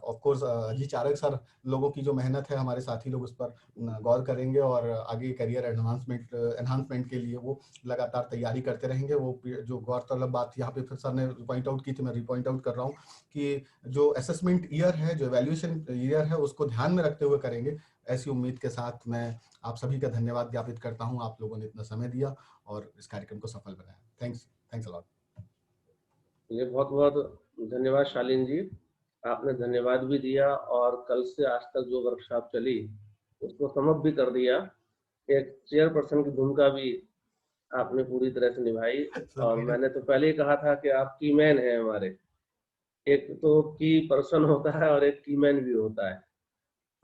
of course Ajit Charak sir, लोगों की जो मेहनत है हमारे साथी लोग उस पर गौर करेंगे और आगे करियर एनहांसमेंट के लिए वो लगातार तैयारी करते रहेंगे। वो जो गौरतलब बात यहाँ पे फिर सर ने पॉइंट आउट की थी, मैं रिपॉइंट आउट कर रहा हूँ कि जो असेसमेंट ईयर है, जो एवैल्यूएशन ईयर है, उसको ध्यान में रखते हुए करेंगे। ऐसी उम्मीद के साथ मैं आप सभी का धन्यवाद ज्ञापित करता हूं। आप लोगों ने इतना समय दिया और इस कार्यक्रम को सफल बनाया। Thanks a lot. ये बहुत बहुत धन्यवाद शालीन जी, आपने धन्यवाद भी दिया और कल से आज तक जो वर्कशॉप चली उसको समाप्त भी कर दिया। एक चेयरपर्सन की भूमिका भी आपने पूरी तरह से निभाई और मैंने तो पहले ही कहा था कि आप की मैन हैं हमारे। एक तो की पर्सन होता है और एक की मैन भी होता है,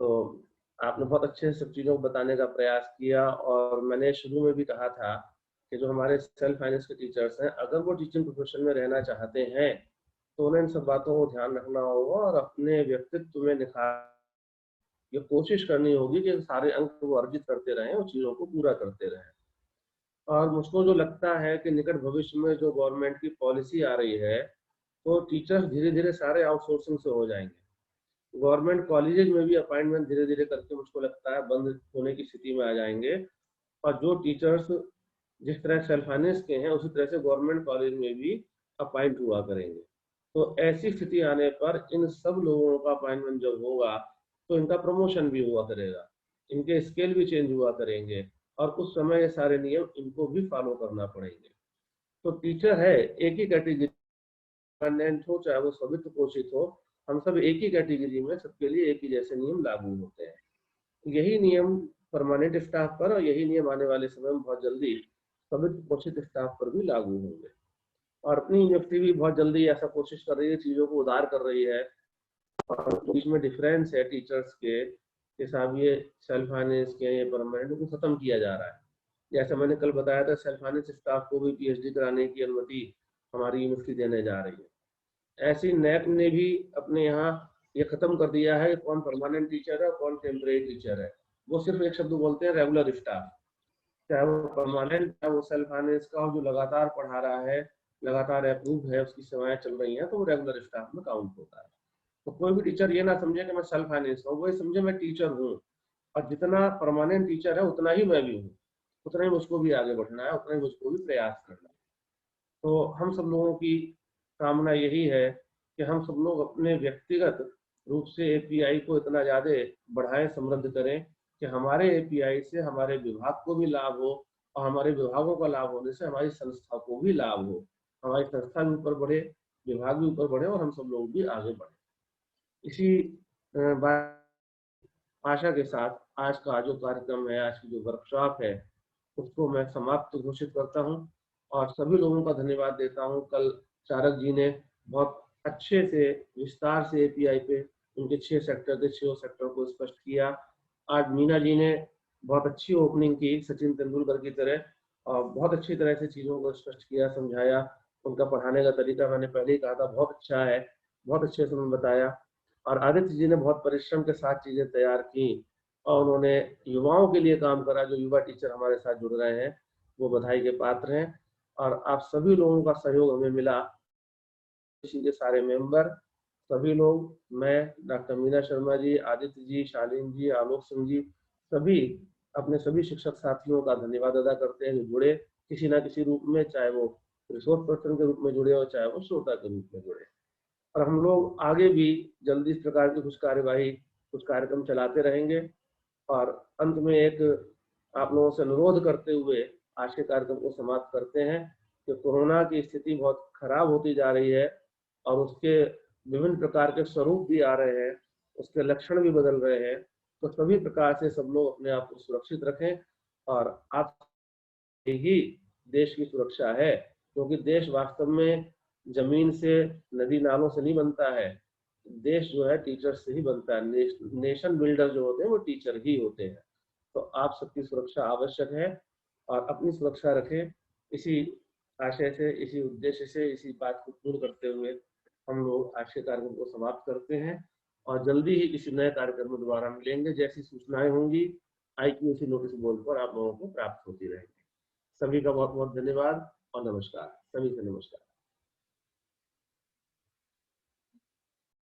तो आपने बहुत अच्छे सब चीज़ों को बताने का प्रयास किया। और मैंने शुरू में भी कहा था कि जो हमारे सेल्फ फाइनेंस के टीचर्स हैं, अगर वो टीचिंग प्रोफेशन में रहना चाहते हैं तो उन्हें इन सब बातों को ध्यान रखना होगा और अपने व्यक्तित्व में निखार ये कोशिश करनी होगी कि सारे अंक वो अर्जित करते रहें और चीज़ों को पूरा करते रहें। और मुझको जो लगता है कि निकट भविष्य में जो गवर्नमेंट की पॉलिसी आ रही है तो टीचर्स धीरे धीरे सारे आउटसोर्सिंग से हो जाएंगे। गवर्नमेंट कॉलेजेज में भी अपॉइंटमेंट धीरे धीरे करके मुझको लगता है बंद होने की स्थिति में आ जाएंगे, और जो टीचर्स जिस तरह सेल्फ फाइनेंस के हैं उसी तरह से गवर्नमेंट कॉलेज में भी अपॉइंट हुआ करेंगे। तो ऐसी स्थिति आने पर इन सब लोगों का अपॉइंटमेंट जब होगा तो इनका प्रमोशन भी हुआ करेगा, इनके स्केल भी चेंज हुआ करेंगे और उस समय ये सारे नियम इनको भी फॉलो करना पड़ेंगे। तो टीचर है एक ही कैटेगरी हो, चाहे वो स्वामित्व पोषित हो, हम सब एक ही कैटेगरी में, सबके लिए एक ही जैसे नियम लागू होते हैं। यही नियम परमानेंट स्टाफ पर और यही नियम आने वाले समय में बहुत जल्दी स्वामित्व पोषित स्टाफ पर भी लागू होंगे। और अपनी यूनिवर्सिटी भी बहुत जल्दी ऐसा कोशिश कर रही है, चीज़ों को उदार कर रही है और बीच में डिफरेंस है टीचर्स के हिसाब, ये सेल्फ फाइनेंस के ये परमानेंट को खत्म किया जा रहा है। जैसे मैंने कल बताया था, सेल्फ फाइनेंस स्टाफ को भी PhD कराने की अनुमति हमारी यूनिवर्सिटी देने जा रही है। ऐसी नैक ने भी अपने यहाँ ये खत्म कर दिया है कौन परमानेंट टीचर है कौन टेम्परेरी टीचर है। वो सिर्फ एक शब्द बोलते हैं रेगुलर स्टाफ, चाहे वो परमानेंट चाहे वो सेल्फ फाइनेंस का हो, जो लगातार पढ़ा रहा है, लगातार अप्रूव है, उसकी सेवाएं चल रही हैं, तो वो रेगुलर स्टाफ में काउंट होता है। तो कोई भी टीचर ये ना समझे कि मैं सेल्फ फाइनेंस हूँ, वो ये समझे मैं टीचर हूँ, और जितना परमानेंट टीचर है उतना ही मैं भी हूँ, उतना ही मुझको भी आगे बढ़ना है, उतना ही मुझको भी प्रयास करना है। तो हम सब लोगों की कामना यही है कि हम सब लोग अपने व्यक्तिगत रूप से एपीआई को इतना ज़्यादा बढ़ाएं, समृद्ध करें कि हमारे एपीआई से हमारे विभाग को भी लाभ हो, और हमारे विभागों का लाभ होने से हमारी संस्था को भी लाभ हो, हमारी संस्था भी ऊपर बढ़े, विभाग भी ऊपर बढ़े, और हम सब लोग भी आगे बढ़े। इसी आशा के साथ आज का जो कार्यक्रम है, आज की जो वर्कशॉप है, उसको मैं समाप्त घोषित करता हूं, और सभी लोगों का धन्यवाद देता हूं। कल चारक जी ने बहुत अच्छे से विस्तार से एपीआई पे उनके 6 सेक्टर के 6 सेक्टर को स्पष्ट किया। आज मीना जी ने बहुत अच्छी ओपनिंग की, सचिन तेंदुलकर की तरह, और बहुत अच्छी तरह से चीज़ों को स्पष्ट किया, समझाया। उनका पढ़ाने का तरीका मैंने पहले ही कहा था बहुत अच्छा है, बहुत अच्छे से उन्होंने बताया। और आदित्य जी ने बहुत परिश्रम के साथ चीज़ें तैयार की, और उन्होंने युवाओं के लिए काम करा। जो युवा टीचर हमारे साथ जुड़ रहे हैं वो बधाई के पात्र हैं, और आप सभी लोगों का सहयोग हमें मिला, इसी के सारे मेंबर, सभी लोग, मैं, डॉक्टर मीना शर्मा जी, आदित्य जी, शालीन जी, आलोक सिंह जी, सभी अपने सभी शिक्षक साथियों का धन्यवाद अदा करते हैं जो जुड़े किसी ना किसी रूप में, चाहे वो रिसोर्स पर्सन के रूप में जुड़े हो, चाहे वो श्रोता के रूप में जुड़े। और हम लोग आगे भी जल्दी इस प्रकार की कुछ कार्यवाही, कुछ कार्यक्रम चलाते रहेंगे। और अंत में एक आप लोगों से अनुरोध करते हुए आज के कार्यक्रम को समाप्त करते हैं कि कोरोना की स्थिति बहुत खराब होती जा रही है, और उसके विभिन्न प्रकार के स्वरूप भी आ रहे हैं, उसके लक्षण भी बदल रहे हैं। तो सभी प्रकार से सब लोग अपने आप को सुरक्षित रखें, और आप ही देश की सुरक्षा है, क्योंकि देश वास्तव में जमीन से, नदी नालों से नहीं बनता है। देश जो है टीचर से ही बनता है। नेशन बिल्डर जो होते हैं वो टीचर ही होते हैं। तो आप सबकी सुरक्षा आवश्यक है, और अपनी सुरक्षा रखें। इसी आशय से, इसी उद्देश्य से, इसी बात को पूर्ण करते हुए हम लोग आज के कार्यक्रम को समाप्त करते हैं, और जल्दी ही किसी नए कार्यक्रम में दोबारा मिलेंगे। जैसी सूचनाएं होंगी IQAC नोटिस बोर्ड पर आप लोगों को प्राप्त होती रहेंगी। सभी का बहुत बहुत धन्यवाद और नमस्कार। सभी से नमस्कार।